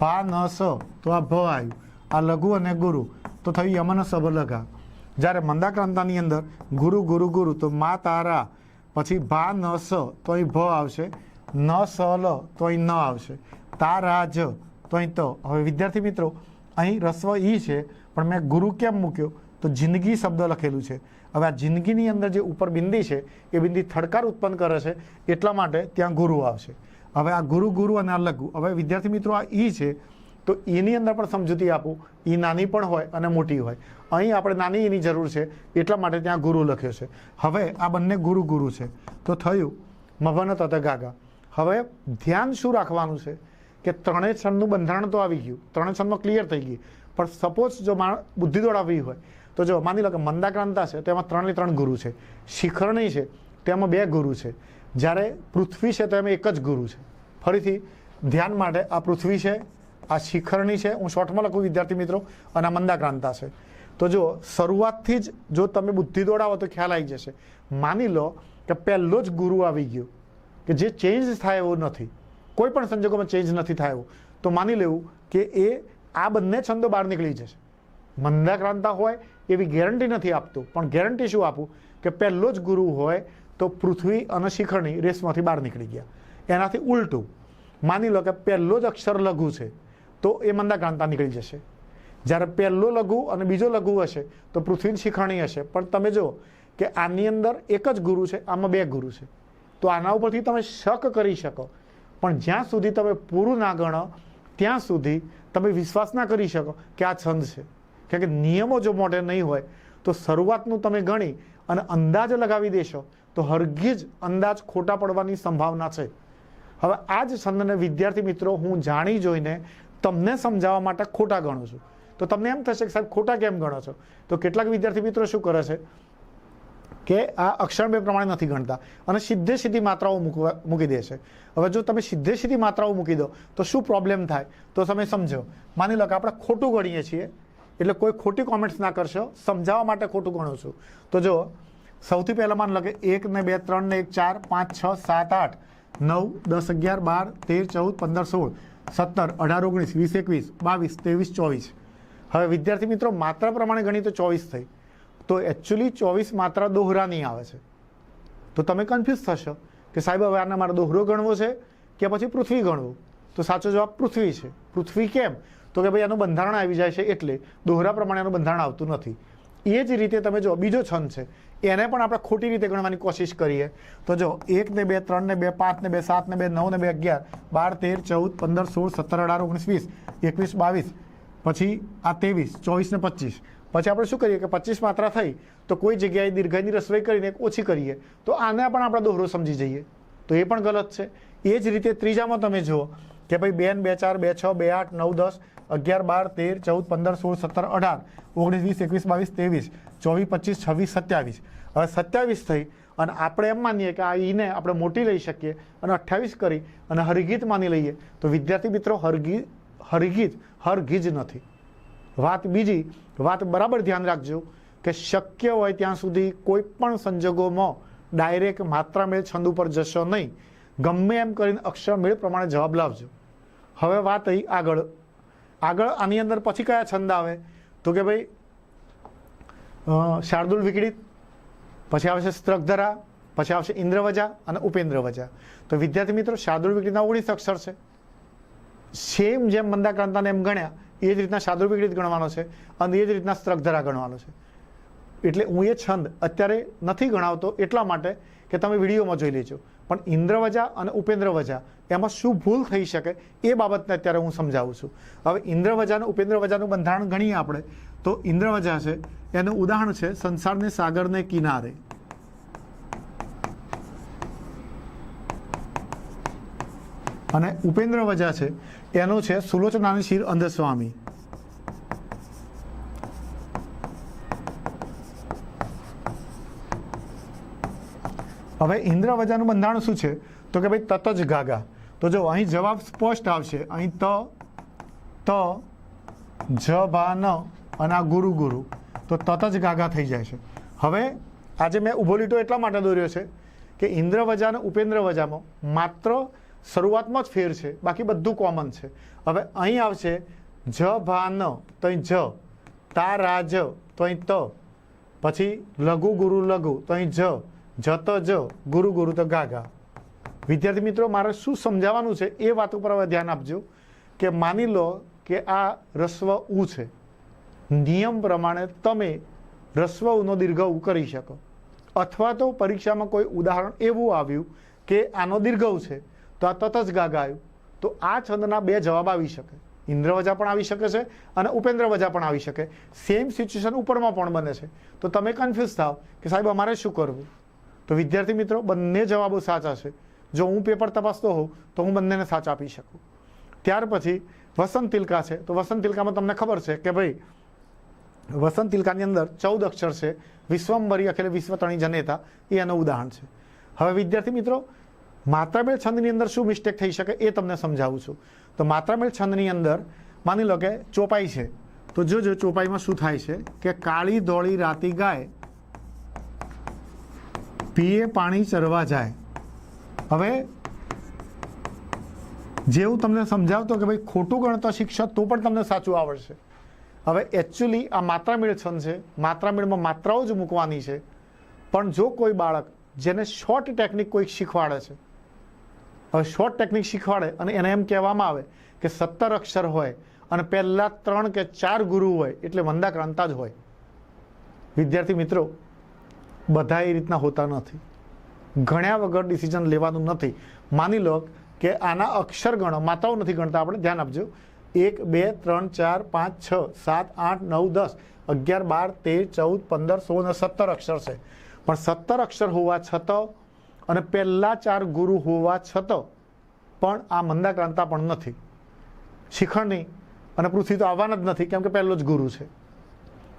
ભા ન સ તો આ ભ આવ્યું. આ લઘુ અને ગુરુ તો થયું યમન સબ લગા. જ્યારે મંદાક્રાંતાની અંદર ગુરુ ગુરુ ગુરુ તો મા તારા, પછી ભા ન સ તો અહીં ભ આવશે, ન સ લ તો અહીં ન આવશે, તારા જ તો અહીં તો. હવે વિદ્યાર્થી મિત્રો, અહીં રસ્વ ઈ છે, પણ મેં ગુરુ કેમ મૂક્યો? તો જિંદગી શબ્દ લખેલું છે. હવે આ જિંદગીની અંદર જે ઉપર બિંદી છે એ બિંદી થડકાર ઉત્પન્ન કરે છે, એટલા માટે ત્યાં ગુરુ આવશે. હવે આ ગુરુ ગુરુ અને આ લઘુ. હવે વિદ્યાર્થી મિત્રો, આ ઈ છે તો ઈની અંદર પણ સમજૂતી આપું. ઈ નાની પણ હોય અને મોટી હોય. અહીં આપણે નાની ઈની જરૂર છે, એટલા માટે ત્યાં ગુરુ લખ્યો છે. હવે આ બંને ગુરુ ગુરુ છે તો થયું મભન તત ગાગા. હવે ધ્યાન શું રાખવાનું છે કે 3 છંદનું બંધારણ તો આવી ગયું, 3 છંદમાં ક્લિયર થઈ ગઈ. પણ સપોઝ જો બુદ્ધિ દોડાવવી હોય તો જો માની લો કે મંદાક્રાંતા છે તો એમાં 3 ગુરુ છે. શિખરણી છે તેમાં 2 ગુરુ છે. જ્યારે પૃથ્વી છે તો એમાં 1 જ ગુરુ છે. ફરીથી ધ્યાન માટે, આ પૃથ્વી છે, આ શિખરણી છે, હું શોર્ટમાં લખું વિદ્યાર્થી મિત્રો, અને આ મંદાક્રાંતા છે. તો જો શરૂઆતથી જ જો તમે બુદ્ધિ દોડાવો તો ખ્યાલ આવી જશે. માની લો કે પહેલો જ ગુરુ આવી ગયો કે જે ચેન્જ થાય એવો નથી, કોઈ પણ સંજોગોમાં ચેન્જ નથી થાય એવો, તો માની લેવું કે એ આ બંને છંદો બહાર નીકળી જશે. મંદાક્રાંતા હોય એવી ગેરંટી નથી આપતું, પણ ગેરંટી શું આપું કે પહેલો જ ગુરુ હોય તો પૃથ્વી અને શિખરણી રેસમાંથી બહાર નીકળી ગયા. એનાથી ઉલટું માની લો કે પહેલો જ અક્ષર લઘુ છે તો એ મંદાક્રાંતા નીકળી જશે. જ્યારે પહેલો લઘુ અને બીજો લઘુ હશે તો પૃથ્વી શિખરણી હશે. પણ તમે જુઓ કે આની અંદર 1 જ ગુરુ છે, આમાં 2 ગુરુ છે. તો આના ઉપરથી તમે શક કરી શકો, પણ જ્યાં સુધી તમે પૂરું ના ગણો ત્યાં સુધી તમે વિશ્વાસ ના કરી શકો કે આ છંદ છે. કારણ કે નિયમો જો મોઢે નહીં હોય તો શરૂઆતનું તમે ગણી અને અંદાજ લગાવી દેશો તો હરગીજ અંદાજ ખોટા પડવાની સંભાવના છે. હવે આ જ છંદને વિદ્યાર્થી મિત્રો હું જાણી જોઈને તમને સમજાવવા માટે ખોટા ગણું છું. તો તમને એમ થશે કે સાહેબ ખોટા કેમ ગણો છો? તો કેટલાક વિદ્યાર્થી મિત્રો શું કરે છે કે આ અક્ષર બે પ્રમાણે નથી ગણતા અને સીધે સીધી માત્રાઓ મૂકી દે છે. હવે જો તમે સીધે સીધી માત્રાઓ મૂકી દો તો શું પ્રોબ્લેમ થાય તો તમે સમજો. માની લો કે આપણે ખોટું ગણીએ છીએ, એટલે કોઈ ખોટી કોમેન્ટ્સ ના કરશો, સમજાવવા માટે ખોટું ગણું છું. તો જો સૌથી પહેલાં માની લો કે 1 ને 2 3 ને 1 4 5 6 7 8 9 10 11 12 13 14 15 16 17 18 19 20 21 22 23 24. હવે વિદ્યાર્થી મિત્રો માત્રા પ્રમાણે ગણી તો 24 થઈ, તો એકચ્યુઅલી 24 માત્રા દોહરાની આવે છે. તો તમે કન્ફ્યુઝ થશો કે સાહેબ હવે આને મારે દોહરો ગણવો છે કે પછી પૃથ્વી ગણવું? તો સાચો જવાબ પૃથ્વી છે. પૃથ્વી કેમ? તો કે ભાઈ આનું બંધારણ આવી જાય છે એટલે દોહરા પ્રમાણે એનું બંધારણ આવતું નથી. એ જ રીતે તમે જો બીજો છંદ છે એને પણ આપણે ખોટી રીતે ગણવાની કોશિશ કરીએ તો જો 1 ને 2 3 ને 2 5 ને 2 7 ને 2 9 ને 2 11 12 13 14 15 16 17 18 19 20 21 22 પછી આ 23 24 ને 25, પછી આપણે શું કરીએ કે 25 માત્રા થઈ તો કોઈ જગ્યાએ દીર્ઘાની રસવાઈ કરીને એક ઓછી કરીએ તો આને પણ આપણે દોહરો સમજી જઈએ, તો એ પણ ગલત છે. એ જ રીતે ત્રીજામાં તમે જુઓ કે ભાઈ 2 2 4 2 6 2 8 9 10 11 12 13 14 15 16 17 18 19 20 21 22 23 24 25 26 27. હવે 27 થઈ અને આપણે એમ માનીએ કે આ ઈને આપણે મોટી લઈ શકીએ અને 28 કરી અને હરગીત માની લઈએ, તો વિદ્યાર્થી મિત્રો હરગીજ નથી. વાત બીજી વાત બરાબર ધ્યાન રાખજો કે શક્ય હોય ત્યાં સુધી કોઈ પણ સંજોગોમાં ડાયરેક્ટ માત્રા મેળ છંદ ઉપર જશો નહીં, ગમે એમ કરીને અક્ષર મેળ પ્રમાણે જવાબ લાવજો. હવે વાત અહીં આગળ આની અંદર પછી કયા છંદ આવે તો કે ભાઈ શાર્દુલ વિકળિત, પછી આવશે સ્ત્રકધરા, પછી આવશે ઇન્દ્રવજા અને ઉપેન્દ્રવજા. તો વિદ્યાર્થી મિત્રો શાર્દુલ વિકળિતના 19 અક્ષર છે. સેમ જેમ મંદાક્રાંતાને એમ ગણ્યા એ જ રીતના શાર્દુલ વિકળિત ગણવાનો છે અને એ જ રીતના સ્ત્રકધરા ગણવાનો છે. એટલે હું એ છંદ અત્યારે નથી ગણાવતો એટલા માટે કે તમે વિડીયોમાં જોઈ લેજો, પણ ઇન્દ્રવજા અને ઉપેન્દ્રવજા એમાં શું ભૂલ થઈ શકે એ બાબતને અત્યારે હું સમજાવું છું. હવે ઇન્દ્રવજા અને ઉપેન્દ્રવજાનું બંધારણ ગણીએ આપણે તો ઇન્દ્રવજા છે એનું ઉદાહરણ છે સંસારને સાગરને કિનારે. અને ઉપેન્દ્રવજા છે એનું છે સુલોચનાની શિર અંધસ્વામી. હવે ઇન્દ્રવજાનું બંધારણ શું છે તો કે ભાઈ તત જ ગાગા. તો જો અહીં જવાબ સ્પષ્ટ આવશે, અહીં ત જ ભા ન અને આ ગુરુ ગુરુ, તો તત જ ગાગા થઈ જાય છે. હવે આજે મેં ઊભો લીટો એટલા માટે દોર્યો છે કે ઇન્દ્રવજા અને ઉપેન્દ્રવજામાં માત્ર શરૂઆતમાં જ ફેર છે, બાકી બધું કોમન છે. હવે અહીં આવશે જ ભા ન તો અહીં જ, તા રા જ તો અહીં ત, પછી લઘુ ગુરુ લઘુ તો અહીં જ, જત જ, ગુરુ ગુરુ તો ગાગા. વિદ્યાર્થી મિત્રો મારે શું સમજાવવાનું છે એ વાત ઉપર હવે ધ્યાન આપજો કે માની લો કે આ રસ્વ ઉ છે, નિયમ પ્રમાણે તમે રસ્વ ઉનો દીર્ઘ ઉ કરી શકો, અથવા તો પરીક્ષામાં કોઈ ઉદાહરણ એવું આવ્યું કે આનો દીર્ઘ છે તો આ તત જ ગાગા આવ્યું, તો આ છંદના બે જવાબ આવી શકે. ઇન્દ્રવજા પણ આવી શકે છે અને ઉપેન્દ્રવજા પણ આવી શકે. સેમ સિચ્યુએશન ઉપરમાં પણ બને છે. તો તમે કન્ફ્યુઝ થાવ કે સાહેબ અમારે શું કરવું, તો વિદ્યાર્થી મિત્રો બંને જવાબો સાચા છે. જો હું પેપર તપાસતો હોઉં તો હું બંનેને સાચા આપી શકું. ત્યાર પછી વસંત તિલકા છે, તો વસંત તિલકામાં તમને ખબર છે કે ભાઈ વસંત તિલકાની અંદર 14 અક્ષર છે, વિશ્વંભરી અખિલ વિશ્વતણી જનેતા એ એનું ઉદાહરણ છે. હવે વિદ્યાર્થી મિત્રો માત્રામેળ છંદની અંદર શું મિસ્ટેક થઈ શકે એ તમને સમજાવું છું. તો માત્રામેળ છંદની અંદર માની લો કે ચોપાઈ છે, તો જોજો ચોપાઈમાં શું થાય છે કે કાળી ધોળી રાતી ગાય પીએ પાણી ચરવા જાય. હવે જેવું તમને સમજાવતો કે ભાઈ ખોટું ગણતો શિક્ષક તો પણ તમને સાચું આવડશે. હવે એકચ્યુઅલી આ માત્રામેળ છંદ છે, માત્રામેળમાં માત્રાઓ જ મૂકવાની છે. પણ જો કોઈ બાળક જેને શોર્ટ ટેકનિક કોઈ શીખવાડે છે, હવે શોર્ટ ટેકનિક શીખવાડે અને એને એમ કહેવામાં આવે કે 17 અક્ષર હોય અને પહેલા 3 કે 4 ગુરુ હોય એટલે મંદાક્રાંતા જ હોય. વિદ્યાર્થી મિત્રો બધા એ રીતના હોતા નથી, ગણ્યા વગર ડિસિઝન લેવાનું નથી. માની લો કે આના અક્ષર ગણો, માત્રાઓ નથી ગણતા આપણે, ધ્યાન આપજો. 1 2 3 4 5 6 7 8 9 10 11 12 13 14 15 16 અને 17 અક્ષર છે. પણ 17 અક્ષર હોવા છતાં અને પહેલા 4 ગુરુ હોવા છતાં પણ આ મંદાક્રાંતા પણ નથી. શિખંડની અને પૃથ્વી તો આવવાના જ નથી, કેમ કે પહેલો જ ગુરુ છે.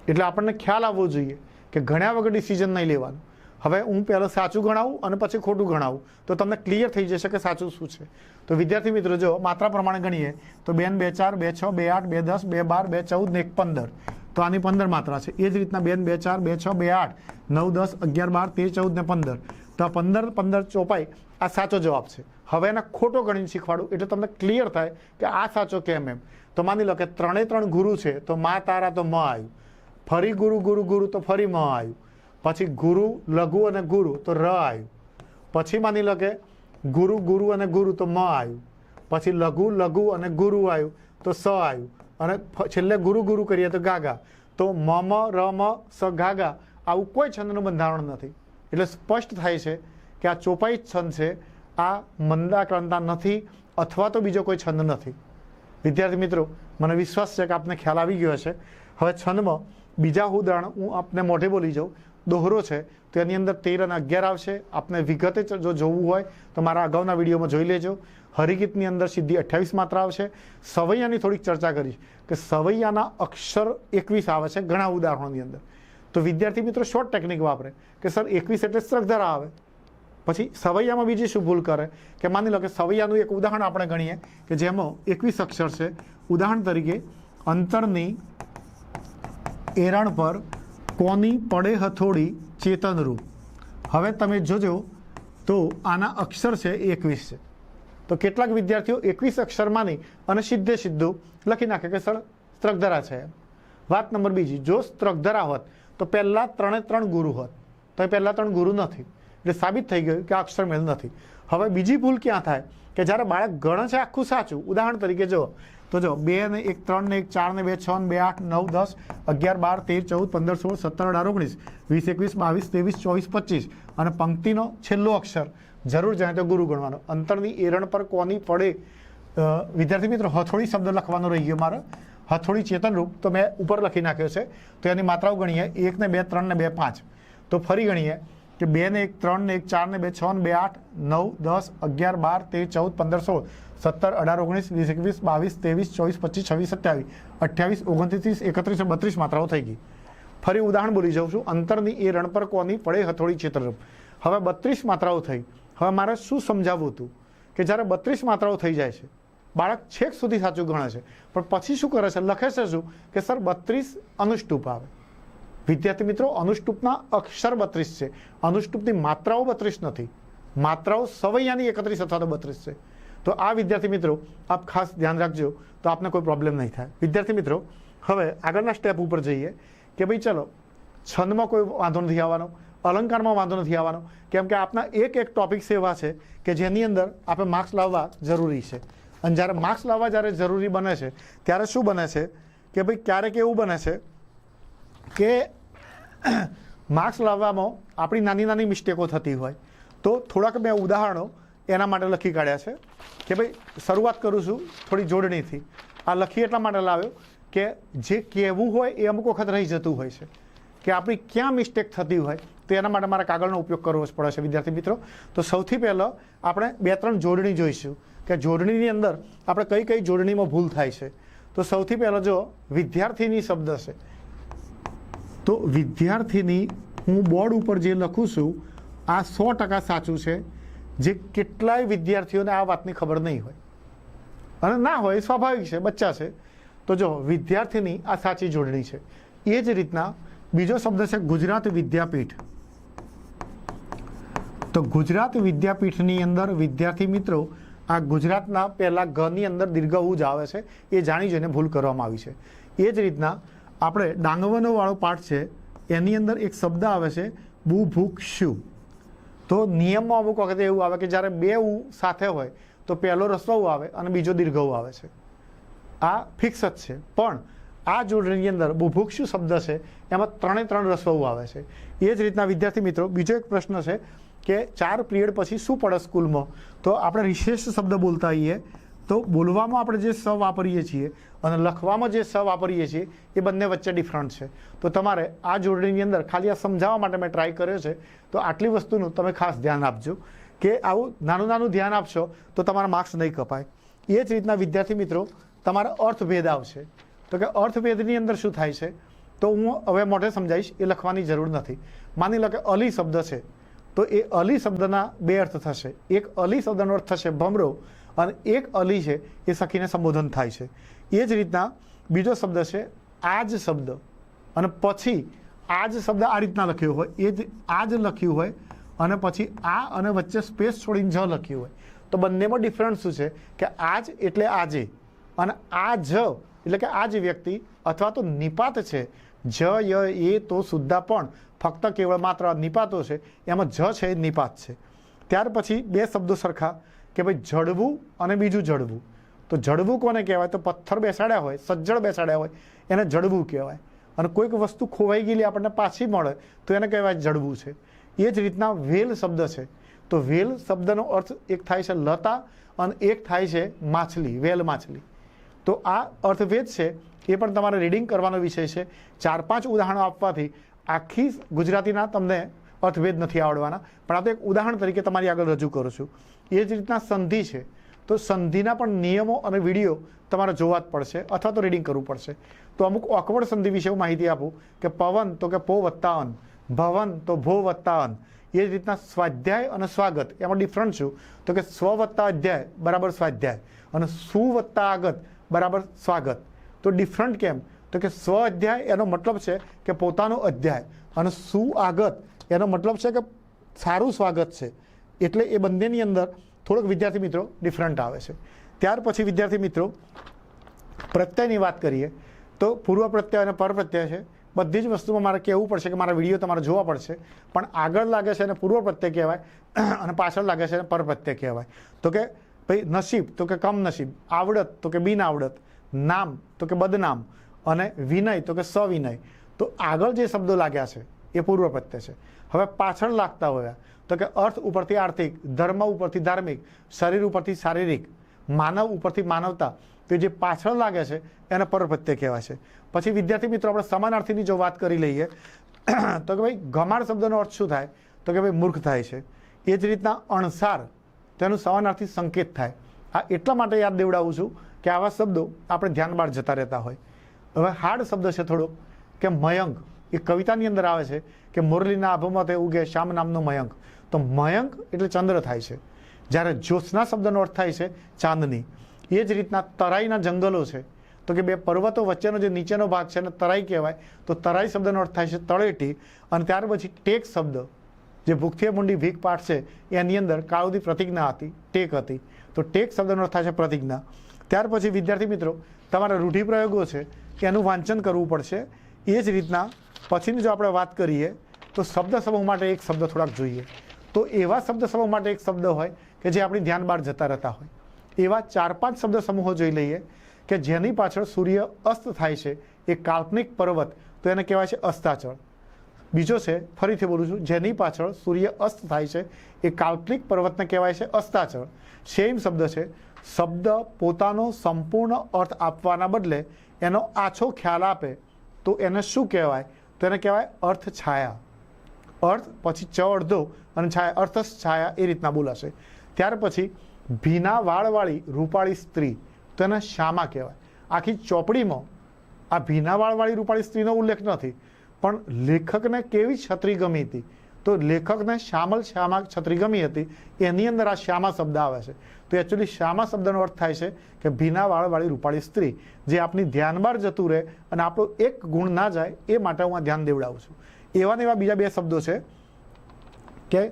એટલે આપણને ખ્યાલ આવવો જોઈએ કે ગણ્યા વગર ડિસિઝન નહીં લેવાનું. હવે હું પહેલાં સાચું ગણાવું અને પછી ખોટું ગણાવું તો તમને ક્લિયર થઈ જશે કે સાચું શું છે. તો વિદ્યાર્થી મિત્રો જો માત્રા પ્રમાણે ગણીએ તો 2 2 4 2 6 2 8 2 10 2 12 2 14 ને 1 15, તો આની 15 માત્રા છે. એ જ રીતના 2 2 4 2 6 2 8 9 10 11 12 13 14 ને 15, તો આ 15 ચોપાઈ આ સાચો જવાબ છે. હવે એના ખોટો ગણીને શીખવાડું એટલે તમને ક્લિયર થાય કે આ સાચો કેમ એમ. તો માની લો કે 3 ગુરુ છે, તો મા તારા તો મ આવ્યું, ફરી ગુરુ ગુરુ ગુરુ તો ફરી મ આવ્યું, પછી ગુરુ લઘુ અને ગુરુ તો ર આવ્યું, પછી માની લો કે ગુરુ ગુરુ અને ગુરુ તો મ આવ્યું, પછી લઘુ લઘુ અને ગુરુ આવ્યું તો સ આવ્યું, અને છેલ્લે ગુરુ ગુરુ કરીએ તો ગાગા. તો મ ર મ સ ગાગા આવું કોઈ છંદનું બંધારણ નથી. એટલે સ્પષ્ટ થાય છે કે આ ચોપાઈ છંદ છે, આ મંદાક્રાંતા નથી અથવા તો બીજો કોઈ છંદ નથી. વિદ્યાર્થી મિત્રો મને વિશ્વાસ છે કે આપને ખ્યાલ આવી ગયો હશે. હવે છંદમાં બીજા ઉદાહરણ હું આપને મોઢે બોલી જાઉં. દોહરો છે તો એની અંદર 13 અને 11 આવશે. આપને વિગતે જો જોવું હોય તો મારા અગાઉના વિડીયોમાં જોઈ લેજો. હરિગીતની અંદર સીધી 28 માત્રા આવશે. સવૈયાની થોડીક ચર્ચા કરીશ કે સવૈયાના અક્ષર 21 આવે છે ઘણા ઉદાહરણોની અંદર. તો વિદ્યાર્થી મિત્રો શોર્ટ ટેકનિક વાપરે કે સર 21 એટલે સ્ત્રકધરા આવે. પછી સવૈયામાં બીજી શું ભૂલ કરે કે માની લો કે સવૈયાનું એક ઉદાહરણ આપણે ગણીએ કે જેમાં 21 અક્ષર છે. ઉદાહરણ તરીકે અંતરની એરણ પર કોની પડે હથોડી ચેતનરૂપ. હવે તમે જોજો તો આના અક્ષર છે 21 છે. તો કેટલાક વિદ્યાર્થીઓ 21 અક્ષરમાંની અને સીધું લખી નાખે કે સર સ્ત્રકધરા છે. વાત નંબર બીજી, જો સ્ત્રકધરા હોત તો પહેલા 3 ગુરુ હોત. તો એ પહેલા 3 ગુરુ નથી એટલે સાબિત થઈ ગયું કે આ અક્ષર મેળ નથી. હવે બીજી ભૂલ ક્યાં થાય કે જ્યારે બાળક ગણે છે આખું સાચું. ઉદાહરણ તરીકે જો તો જો 2 ને 1 3 ને 1 4 ને 2 6 ને 2 8 9 10 11 12 13 14 15 16 17 18 19 20 21 22 23 24 25 અને પંક્તિનો છેલ્લો અક્ષર જરૂર જાણે તો ગુરુ ગણવાનો. અંતરની એરણ પર કોની પડે વિદ્યાર્થી મિત્રો હથોડી શબ્દ લખવાનો રહી ગયો મારે. હથોડી ચેતનરૂપ તો મેં ઉપર લખી નાખ્યો છે. તો એની માત્રાઓ ગણીએ 1 ને 2 3 ને 2 5. તો ફરી ગણીએ કે 2 ને 1 3 ને 1 4 ને 2 6 ને 2 8 9 10 11 12 13 14 15 16 17 18 19 20 21 22 23 24 25 27 28 29 30 31 32 માત્રાઓ થઈ ગઈ. ફરી ઉદાહરણ બોલી જાઉં છું. અંતરની એ રણ પર કોની પડે હથોડી ચેતનરૂપ. હવે 32 માત્રાઓ થઈ. હવે મારે શું સમજાવવું હતું કે જ્યારે 32 માત્રાઓ થઈ જાય છે બાળક છેક સુધી સાચું ગણે છે પણ પછી શું કરે છે લખે છે શું કે સર 32 અનુષ્ટુપ આવે. વિદ્યાર્થી મિત્રો અનુષ્ટુપના અક્ષર 32 છે. અનુષ્ટુપની માત્રાઓ 32 નથી. માત્રાઓ સવૈયાની 31 અથવા તો 32 છે. તો આ વિદ્યાર્થી મિત્રો આપ ખાસ ધ્યાન રાખજો તો આપને કોઈ પ્રોબ્લેમ નહીં થાય. વિદ્યાર્થી મિત્રો હવે આગળના સ્ટેપ ઉપર જઈએ કે ભાઈ ચલો છંદમાં કોઈ વાંધો નથી આવવાનો, અલંકારમાં વાંધો નથી આવવાનો, કેમ કે આપના એક ટોપિક્સ એવા છે કે જેની અંદર આપણે માર્ક્સ લાવવા જરૂરી છે. અને જ્યારે માર્ક્સ લાવવા જ્યારે જરૂરી બને છે ત્યારે શું બને છે કે ભાઈ ક્યારેક એવું બને છે કે માર્ક્સ લાવવામાં આપણી નાની નાની મિસ્ટેકો થતી હોય. તો થોડાક મેં ઉદાહરણો એના માટે લખી કાઢ્યા છે કે ભાઈ શરૂઆત કરું છું થોડી જોડણીથી. આ લખી એટલા માટે લાવ્યો કે જે કહેવું હોય એ અમુક વખત રહી જતું હોય છે કે આપણી ક્યાં મિસ્ટેક થતી હોય તો એના માટે મારા કાગળનો ઉપયોગ કરવો પડે છે વિદ્યાર્થી મિત્રો. તો સૌથી પહેલાં આપણે 2-3 જોડણી જોઈશું કે જોડણીની અંદર આપણે કઈ જોડણીમાં ભૂલ થાય છે. તો સૌથી પહેલાં જો વિદ્યાર્થીની શબ્દ છે તો વિદ્યાર્થીની હું બોર્ડ ઉપર જે લખું છું આ 100% સાચું છે. જે કેટલાય વિદ્યાર્થીઓને આ વાતની ખબર નહીં હોય અને ના હોય સ્વાભાવિક છે, બચ્ચા છે. તો જો વિદ્યાર્થીની આ સાચી જોડણી છે. એ જ રીતના બીજો શબ્દ છે ગુજરાત વિદ્યાપીઠ. તો ગુજરાત વિદ્યાપીઠની અંદર વિદ્યાર્થી મિત્રો આ ગુજરાતના પહેલા ગની અંદર દીર્ઘ ઉ જ આવે છે. એ જાણી જોઈને ભૂલ કરવામાં આવી છે. એ જ રીતના આપણે ડાંગવાનો વાળો પાઠ છે એની અંદર એક શબ્દ આવે છે બુભુક્ષુ. તો નિયમમાં અમુક વખતે એવું આવે કે જ્યારે 2 ઉ સાથે હોય તો પહેલો રસ્વ ઉ આવે અને બીજો દીર્ઘ ઉ આવે છે. આ ફિક્સ જ છે. પણ આ જોડણીની અંદર બુભુક્ષુ શબ્દ છે એમાં 3 રસ્વ ઉ આવે છે. એ જ રીતના વિદ્યાર્થી મિત્રો બીજો એક પ્રશ્ન છે કે 4 પિરિયડ પછી શું પડે સ્કૂલમાં. તો આપણે રિશેષ શબ્દ બોલતા હોઈએ તો બોલવામાં આપણે જે સ વાપરીએ છીએ અને લખવામાં જે સ વાપરીએ છીએ એ બંને વચ્ચે ડિફરન્ટ છે. તો તમારે આ જોડણીની અંદર ખાલી આ સમજાવવા માટે મેં ટ્રાય કર્યો છે. તો આટલી વસ્તુનું તમે ખાસ ધ્યાન આપજો કે આવું નાનું ધ્યાન આપશો તો તમારા માર્ક્સ નહીં કપાય. એ જ રીતના વિદ્યાર્થી મિત્રો તમારા અર્થભેદ આવશે. તો કે અર્થભેદની અંદર શું થાય છે તો હું હવે મોઢે સમજાવીશ, એ લખવાની જરૂર નથી. માની લો કે અલી શબ્દ છે તો એ અલી શબ્દના 2 અર્થ થશે. એક અલી શબ્દનો અર્થ થશે ભમરો અને એક અલી છે એ સખીને સંબોધન થાય છે. એ જ રીતના બીજો શબ્દ છે આજ શબ્દ અને પછી આજ શબ્દ આ રીતના લખ્યો હોય એ જ આજ લખ્યું હોય અને પછી આ અને વચ્ચે સ્પેસ છોડીને જ લખ્યું હોય. તો બંનેમાં ડિફરન્સ શું છે કે આજ એટલે આજે અને આ જ એટલે કે આ જ વ્યક્તિ અથવા તો નિપાત છે. જ ય એ તો સુદ્ધા પણ ફક્ત કેવળ માત્ર નિપાતો છે એમાં જ છે એ નિપાત છે. ત્યાર પછી 2 શબ્દો સરખા કે ભાઈ જડવું અને બીજું જડવું. તો જડવું કોને કહેવાય તો પથ્થર બેસાડ્યા હોય, સજ્જડ બેસાડ્યા હોય એને જડવું કહેવાય. અને કોઈક વસ્તુ ખોવાઈ ગયેલી આપણને પાછી મળે તો એને કહેવાય જડવું છે. એ જ રીતના વેલ શબ્દ છે. તો વેલ શબ્દનો અર્થ એક થાય છે લતા અને એક થાય છે માછલી, વેલ માછલી. તો આ અર્થભેદ છે એ પણ તમારે રીડિંગ કરવાનો વિષય છે. 4-5 ઉદાહરણો આપવાથી આખી ગુજરાતીના તમને અર્થભેદ નથી આવડવાના, પણ આ તો એક ઉદાહરણ તરીકે તમારી આગળ રજૂ કરું છું. એ જ રીતના સંધિ છે, તો સંધિના પણ નિયમો અને વિડીયો તમારે જોવા જ પડશે અથવા તો રીડિંગ કરવું પડશે. તો અમુક ઓકવર્ડ સંધિ વિશે હું માહિતી આપું કે પવન તો કે પો વત્તા અન, ભવન તો ભો વત્તા અન. એ જ રીતના સ્વાધ્યાય અને સ્વાગત એમાં ડિફરન્ટ છું તો કે સ્વ વત્તા અધ્યાય બરાબર સ્વાધ્યાય અને સુ વત્તા આગત બરાબર સ્વાગત. તો ડિફરન્ટ કેમ? તો કે સ્વ અધ્યાય એનો મતલબ છે કે પોતાનો અધ્યાય અને સુઆગત એનો મતલબ છે કે સારું સ્વાગત છે. એટલે એ બંનેની અંદર થોડોક વિદ્યાર્થી મિત્રો ડિફરન્ટ આવે છે. ત્યાર પછી વિદ્યાર્થી મિત્રો પ્રત્યયની વાત કરીએ તો પૂર્વ પ્રત્યય અને પર પ્રત્યય છે. બધી જ વસ્તુમાં મારે કહેવું પડશે કે મારા વિડીયો તમારે જોવા પડશે, પણ આગળ લાગે છે એને પૂર્વ પ્રત્યય કહેવાય અને પાછળ લાગે છે એને પર પ્રત્યય કહેવાય. તો કે ભાઈ નસીબ તો કે કમ નસીબ, આવડત તો કે બિન આવડત, નામ તો કે બદનામ અને વિનય તો કે સવિનય. તો આગળ જે શબ્દો લાગ્યા છે એ પૂર્વ પ્રત્યય છે. હવે પાછળ લાગતા હોયા તો કે અર્થ ઉપરથી આર્થિક, ધર્મ ઉપરથી ધાર્મિક, શરીર ઉપરથી શારીરિક, માનવ ઉપરથી માનવતા, તો જે પાછળ લાગે છે એને પર પ્રત્યય કહેવાય છે. પછી વિદ્યાર્થી મિત્રો આપણે સમાનાર્થીની જો વાત કરી લઈએ તો કે ભાઈ ગમાણ શબ્દનો અર્થ શું થાય? તો કે ભાઈ મૂર્ખ થાય છે. એ જ રીતના અણસાર તેનું સમાનાર્થી સંકેત થાય. આ એટલા માટે યાદ દેવડાવું છું કે આવા શબ્દો આપણે ધ્યાન બહાર જતા રહેતા હોય. હવે હાર્ડ શબ્દ છે થોડોક કે મયંક, એ કવિતાની અંદર આવે છે કે મુરલીના આભમાં તે ઉગે શ્યામ નામનો મયંક. તો મયંક એટલે ચંદ્ર થાય છે, જ્યારે જ્યોત્સના શબ્દનો અર્થ થાય છે ચાંદની. એ જ રીતના તરાઈના જંગલો છે તો કે બે પર્વતો વચ્ચેનો જે નીચેનો ભાગ છે એને તરાઈ કહેવાય. તો તરાઈ શબ્દનો અર્થ થાય છે તળેટી. અને ત્યાર પછી ટેક શબ્દ જે ભૂખથી મૂંડી ભીખ પાઠ છે એની અંદર કાળુદી પ્રતિજ્ઞા હતી, ટેક હતી. તો ટેક શબ્દનો અર્થ થાય છે પ્રતિજ્ઞા. ત્યાર પછી વિદ્યાર્થી મિત્રો તમારા રૂઢિપ્રયોગો છે એનું વાંચન કરવું પડશે. એ જ રીતના પછીની જો આપણે વાત કરીએ તો શબ્દ સમૂહ માટે એક શબ્દ થોડાક જોઈએ. તો એવા શબ્દ સમૂહ માટે એક શબ્દ હોય કે જે આપણી ધ્યાન બહાર જતા રહેતા હોય. એવા 4-5 શબ્દ સમૂહો જોઈ લઈએ કે જેની પાછળ સૂર્ય અસ્ત થાય છે એ કાલ્પનિક પર્વત, તો એને કહેવાય છે અસ્તાચળ. બીજો છે, ફરીથી બોલું છું, જેની પાછળ સૂર્ય અસ્ત થાય છે એ કાલ્પનિક પર્વતને કહેવાય છે અસ્તાચળ. સેમ શબ્દ છે. શબ્દ પોતાનો સંપૂર્ણ અર્થ આપવાના બદલે એનો આછો ખ્યાલ આપે તો એને શું કહેવાય? તો એને કહેવાય અર્થ છાયા. અર્થ પછી ચ અડધો અને છાયા, અર્થ છાયા એ રીતના બોલાશે. ત્યાર પછી ભીના વાળવાળી રૂપાળી સ્ત્રી, તો એને શ્યામા કહેવાય. આખી ચોપડીમાં આ ભીના વાળવાળી રૂપાળી સ્ત્રીનો ઉલ્લેખ નથી, પણ લેખકને કેવી છત્રી ગમી હતી તો લેખકને શ્યામા છત્રી ગમી હતી, એની અંદર આ શ્યામા શબ્દ આવે છે. તો એકચ્યુઅલી શ્યામા શબ્દનો અર્થ થાય છે કે ભીના વાળવાળી રૂપાળી સ્ત્રી, જે આપણી ધ્યાન બહાર જતું રહે અને આપણો એક ગુણ ના જાય એ માટે હું આ ધ્યાન દેવડાવું છું. એવા ને એવા બીજા 2 શબ્દો છે કે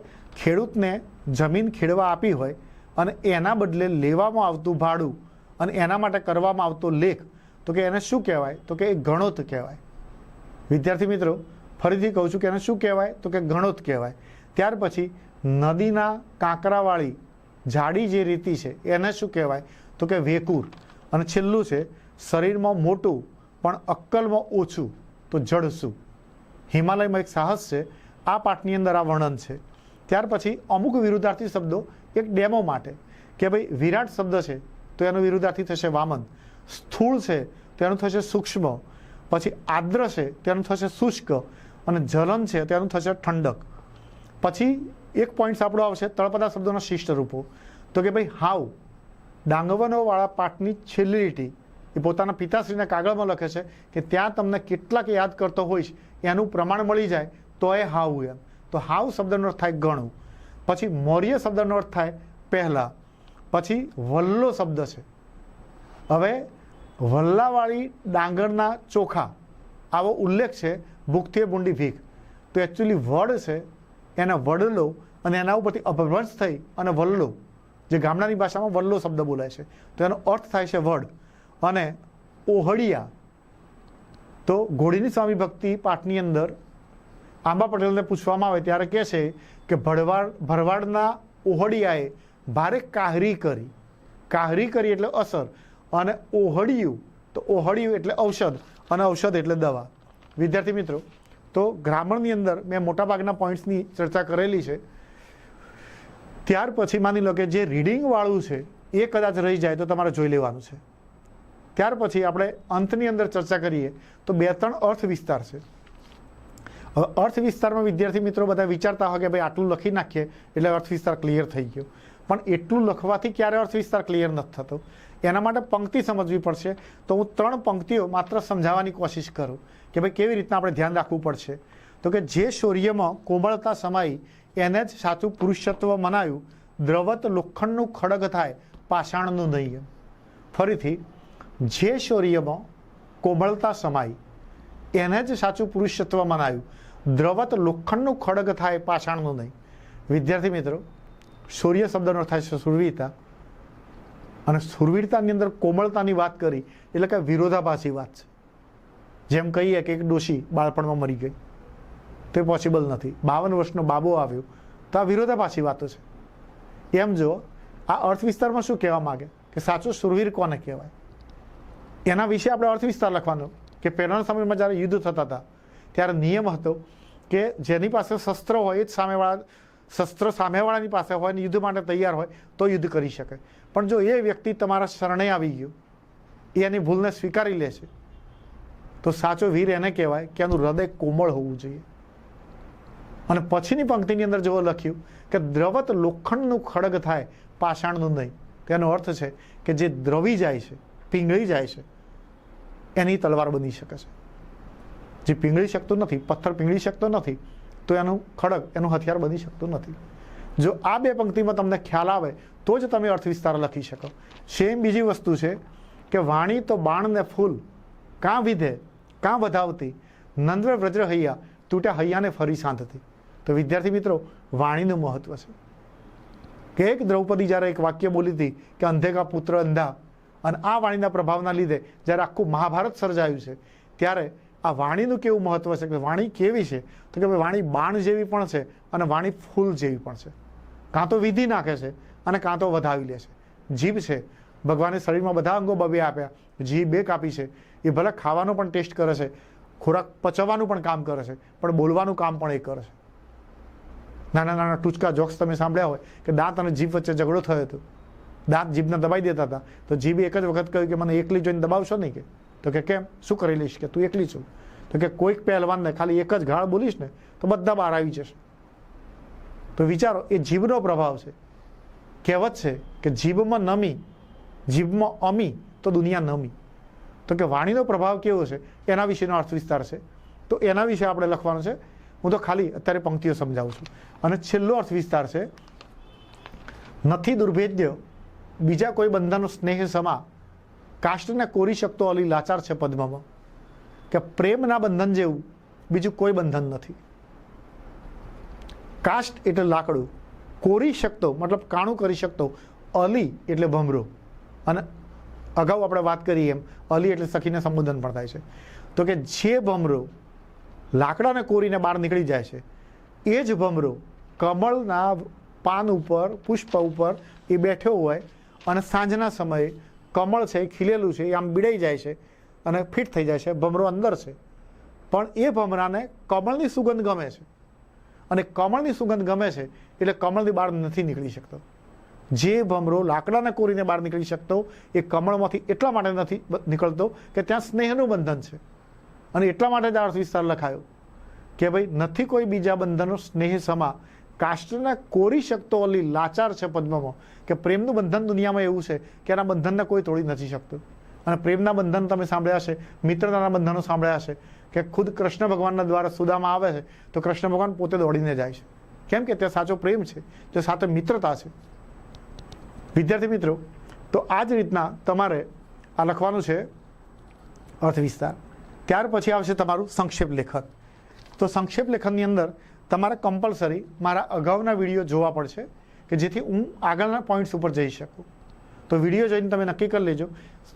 ખેડૂતને જમીન ખેડવા આપી હોય અને એના બદલે લેવામાં આવતું ભાડું અને એના માટે કરવામાં આવતો લેખ, તો કે એને શું કહેવાય? તો કે એ ગણોત કહેવાય. વિદ્યાર્થી મિત્રો ફરીથી કહું છું કે એને શું કહેવાય? તો કે ગણોત કહેવાય. ત્યાર પછી નદીના કાંકરાવાળી જાડી જે રીતિ છે એને શું કહેવાય? તો કે વેકુર. અને છેલ્લું છે શરીરમાં મોટું પણ અક્કલમાં ઓછું, તો જડસું. હિમાલયમાં એક સાહસ છે, આ પાઠની અંદર આ વર્ણન છે. ત્યાર પછી અમુક વિરુદ્ધાર્થી શબ્દો એક ડેમો માટે કે ભાઈ વિરાટ શબ્દ છે તો એનો વિરુદ્ધાર્થી થશે વામન, સ્થૂળ છે તો એનું થશે સૂક્ષ્મ, પછી આદ્ર છે તેનું થશે શુષ્ક અને જલન છે તેનું થશે ઠંડક. પછી એક પોઈન્ટ આપણો આવશે તળપદા શબ્દોના શિષ્ટ રૂપો. તો કે ભાઈ હાવ, ડાંગવનોવાળા પાઠની છેલ્લી લીટી એ પોતાના પિતાશ્રીના કાગળમાં લખે છે કે ત્યાં તમને કેટલાક યાદ કરતો હોઈશ એનું પ્રમાણ મળી જાય તો એ હાવ એમ. તો હાવ શબ્દનો અર્થ થાય ગણું. પછી મૌર્ય શબ્દનો અર્થ થાય પહેલાં. પછી વલ્લો શબ્દ છે. હવે વલ્લાવાળી ડાંગરના ચોખા આવો ઉલ્લેખ છે ભૂખથી બુંડી ભીખ. તો એકચ્યુઅલી વડ છે એના વડલો અને એના ઉપરથી અપભ્રંશ થઈ અને વલ્લો, જે ગામડાની ભાષામાં વલ્લો શબ્દ બોલાય છે, તો એનો અર્થ થાય છે વડ. અને ઓહળિયા, તો ઘોડીની સ્વામી ભક્તિ પાઠની અંદર આંબા પટેલને પૂછવામાં આવે ત્યારે કહે છે કે ભરવાડના ઓહળિયાએ ભારે કાહરી કરી. કાહરી કરી એટલે અસર, અને ઓહળિયું, તો ઓહળિયું એટલે ઔષધ અને ઔષધ એટલે દવા. વિદ્યાર્થી મિત્રો તો ગ્રામરની અંદર મેં મોટાભાગના પોઈન્ટ્સની ચર્ચા કરેલી છે. ત્યાર પછી માની લો કે જે રીડિંગવાળું છે એ કદાચ રહી જાય તો તમારે જોઈ લેવાનું છે. ત્યાર પછી આપણે અંતની અંદર ચર્ચા કરીએ તો 2-3 અર્થ વિસ્તાર છે. હવે અર્થ વિસ્તારમાં વિદ્યાર્થી મિત્રો બધા વિચારતા હોય કે ભાઈ આટલું લખી નાખીએ એટલે અર્થ વિસ્તાર ક્લિયર થઈ ગયો, પણ એટલું લખવાથી ક્યારે અર્થ વિસ્તાર ક્લિયર નથી થતો. એના માટે પંક્તિ સમજવી પડશે. તો હું 3 પંક્તિઓ માત્ર સમજાવવાની કોશિશ કરું કે ભાઈ કેવી રીતના આપણે ધ્યાન રાખવું પડશે. તો કે જે શૌર્યમાં કોમળતા સમાઈ એને જ સાચું પુરુષત્વ મનાયું, દ્રવત લોખંડનું ખડગ થાય પાષાણનું નહીં. ફરીથી, જે શૌર્યમાં કોમળતા સમાઈ એને જ સાચું પુરુષત્વ મનાયું, દ્રવત લોખંડનું ખડગ થાય પાષાણનું નહીં. વિદ્યાર્થી મિત્રો, શૌર્ય શબ્દનો થાય છે શૂરવીરતા, અને શૂરવીરતાની અંદર કોમળતાની વાત કરી એટલે કે વિરોધાભાસી વાત છે. જેમ કહીએ કે એક ડોશી બાળપણમાં મરી ગઈ, તે પોસિબલ નથી. 52 વર્ષનો બાબો આવ્યો, તો આ વિરોધાભાસી વાતો છે. એમ જો આ અર્થ વિસ્તારમાં શું કહેવા માગે કે સાચો શૂરવીર કોને કહેવાય, એના વિશે આપણે અર્થ વિસ્તાર લખવાનો. કે પહેલાના સમયમાં જ્યારે યુદ્ધ થતા હતા ત્યારે નિયમ હતો કે જેની પાસે શસ્ત્ર હોય એ જ શસ્ત્ર સામેવાળાની પાસે હોય અને યુદ્ધ માટે તૈયાર હોય તો યુદ્ધ કરી શકે. પણ જો એ વ્યક્તિ તમારા શરણે આવી ગયો, એ એની ભૂલને સ્વીકારી લે છે, તો સાચો વીર એને કહેવાય કે એનું હૃદય કોમળ હોવું જોઈએ. અને પછીની પંક્તિની અંદર જો લખ્યું કે દ્રવત લોખંડનું ખડગ થાય પાષાણનું નહીં, તેનો અર્થ છે કે જે દ્રવી જાય છે, પીંગળી જાય છે, એની તલવાર બની શકે છે. જે પીંગળી શકતો નથી, પથ્થર પીંગળી શકતો નથી, તો એનું ખડગ, એનું હથિયાર બની શકતું નથી. જો આ 2 પંક્તિમાં તમને ખ્યાલ આવે તો જ તમે અર્થ વિસ્તાર લખી શકો. સેમ બીજી વસ્તુ છે કે વાણી તો બાણ ને ફૂલ, કાં વિધે કાં વધાવતી, નંદ્ર વ્રજ હૈયા, તૂટ્યા હૈયાને ફરી શાંતથી. તો વિદ્યાર્થી મિત્રો, વાણીનું મહત્વ છે. કે એક દ્રૌપદી જ્યારે એક વાક્ય બોલી હતી કે અંધે કા પુત્ર અંધા, અને આ વાણીના પ્રભાવના લીધે જ્યારે આખું મહાભારત સર્જાયું છે, ત્યારે આ વાણીનું કેવું મહત્વ છે કે વાણી કેવી છે, તો કે ભાઈ વાણી બાણ જેવી પણ છે અને વાણી ફૂલ જેવી પણ છે. કાં તો વિધિ નાખે છે અને કાં તો વધાવી લે છે. જીભ છે, ભગવાને શરીરમાં બધા અંગો 2 આપ્યા, જીભ 2 કાપી છે. એ ભલે ખાવાનો પણ ટેસ્ટ કરે છે, ખોરાક પચવવાનું પણ કામ કરે છે, પણ બોલવાનું કામ પણ એ કરે છે. નાના નાના ટૂચકા જોક્સ તમે સાંભળ્યા હોય કે દાંત અને જીભ વચ્ચે ઝઘડો થયો હતો, દાંત જીભને દબાઈ દેતા હતા, તો જીભે એક જ વખત કહ્યું કે મને એકલી જોઈને દબાવશો નહીં. કે તો કે કેમ, શું કરી લઈશ, કે તું એકલી છું. તો કે કોઈક પહેલવાનને ખાલી એક જ ગાળ બોલીશ ને તો બધા બહાર આવી જશે. તો વિચારો, એ જીભનો પ્રભાવ છે. કહેવત છે કે જીભમાં નમી, જીભમાં અમી તો દુનિયા નમી. તો કે વાણીનો પ્રભાવ કેવો છે એના વિશેનો અર્થ વિસ્તાર છે. તો એના વિશે આપણે લખવાનું છે. હું તો ખાલી અત્યારે પંક્તિઓ સમજાવું છું. અને છેલ્લો અર્થ વિસ્તાર છે, નથી દુર્ભેદ્ય બીજા કોઈ બંધનનો સ્નેહ સમા, કાષ્ટને કોરી શકતો અલી લાચાર છે પદ્મમાં. કે પ્રેમના બંધન જેવું બીજું કોઈ બંધન નથી. કાષ્ટ એટલે લાકડું, કોરી શકતો મતલબ કાણું કરી શકતો, અલી એટલે ભમરો, અને અગાઉ આપણે વાત કરી એમ અલી એટલે સખીને સંબોધન પણ થાય છે. તો કે જે ભમરો લાકડાને કોરીને બહાર નીકળી જાય છે, એ જ ભમરો કમળના પાન ઉપર, પુષ્પ ઉપર એ બેઠો હોય અને સાંજના સમયે કમળ છે, ખીલેલું છે, એ આમ બીડાઈ જાય છે અને ફિટ થઈ જાય છે, ભમરો અંદર છે. પણ એ ભમરાને કમળની સુગંધ ગમે છે, અને કમળની સુગંધ ગમે છે એટલે કમળની બહાર નથી નીકળી શકતો. જે ભમરો લાકડાને કોરીને બહાર નીકળી શકતો, એ કમળમાંથી એટલા માટે નથી નીકળતો કે ત્યાં સ્નેહનું બંધન છે. અને એટલા માટે જ અર્થ વિસ્તાર લખાયો કે ભાઈ નથી કોઈ બીજા બંધનનો સ્નેહ સમા, કાષ્ટને કોરી શકતો અલી લાચાર છે પદ્મમાં. કે પ્રેમનું બંધન દુનિયામાં એવું છે કે એના બંધનને કોઈ તોડી નથી શકતું. અને પ્રેમના બંધન તમે સાંભળ્યા છે, મિત્રતાના બંધનો સાંભળ્યા છે કે ખુદ કૃષ્ણ ભગવાનના દ્વારા સુદામા આવે છે તો કૃષ્ણ ભગવાન પોતે દોડીને જાય છે. કેમ કે તે સાચો પ્રેમ છે, તે સાથે મિત્રતા છે. વિદ્યાર્થી મિત્રો, તો આ જ રીતના તમારે આ લખવાનું છે અર્થ વિસ્તાર. ત્યાર પછી આવશે તમારું સંક્ષેપ લેખન. તો સંક્ષેપ લેખનની અંદર તમારે કમ્પલસરી મારા અગાઉના વિડીયો જોવા પડશે કે જેથી હું આગળના પોઈન્ટ્સ ઉપર જઈ શકું. તો વિડીયો જોઈને તમે નક્કી કરી લેજો.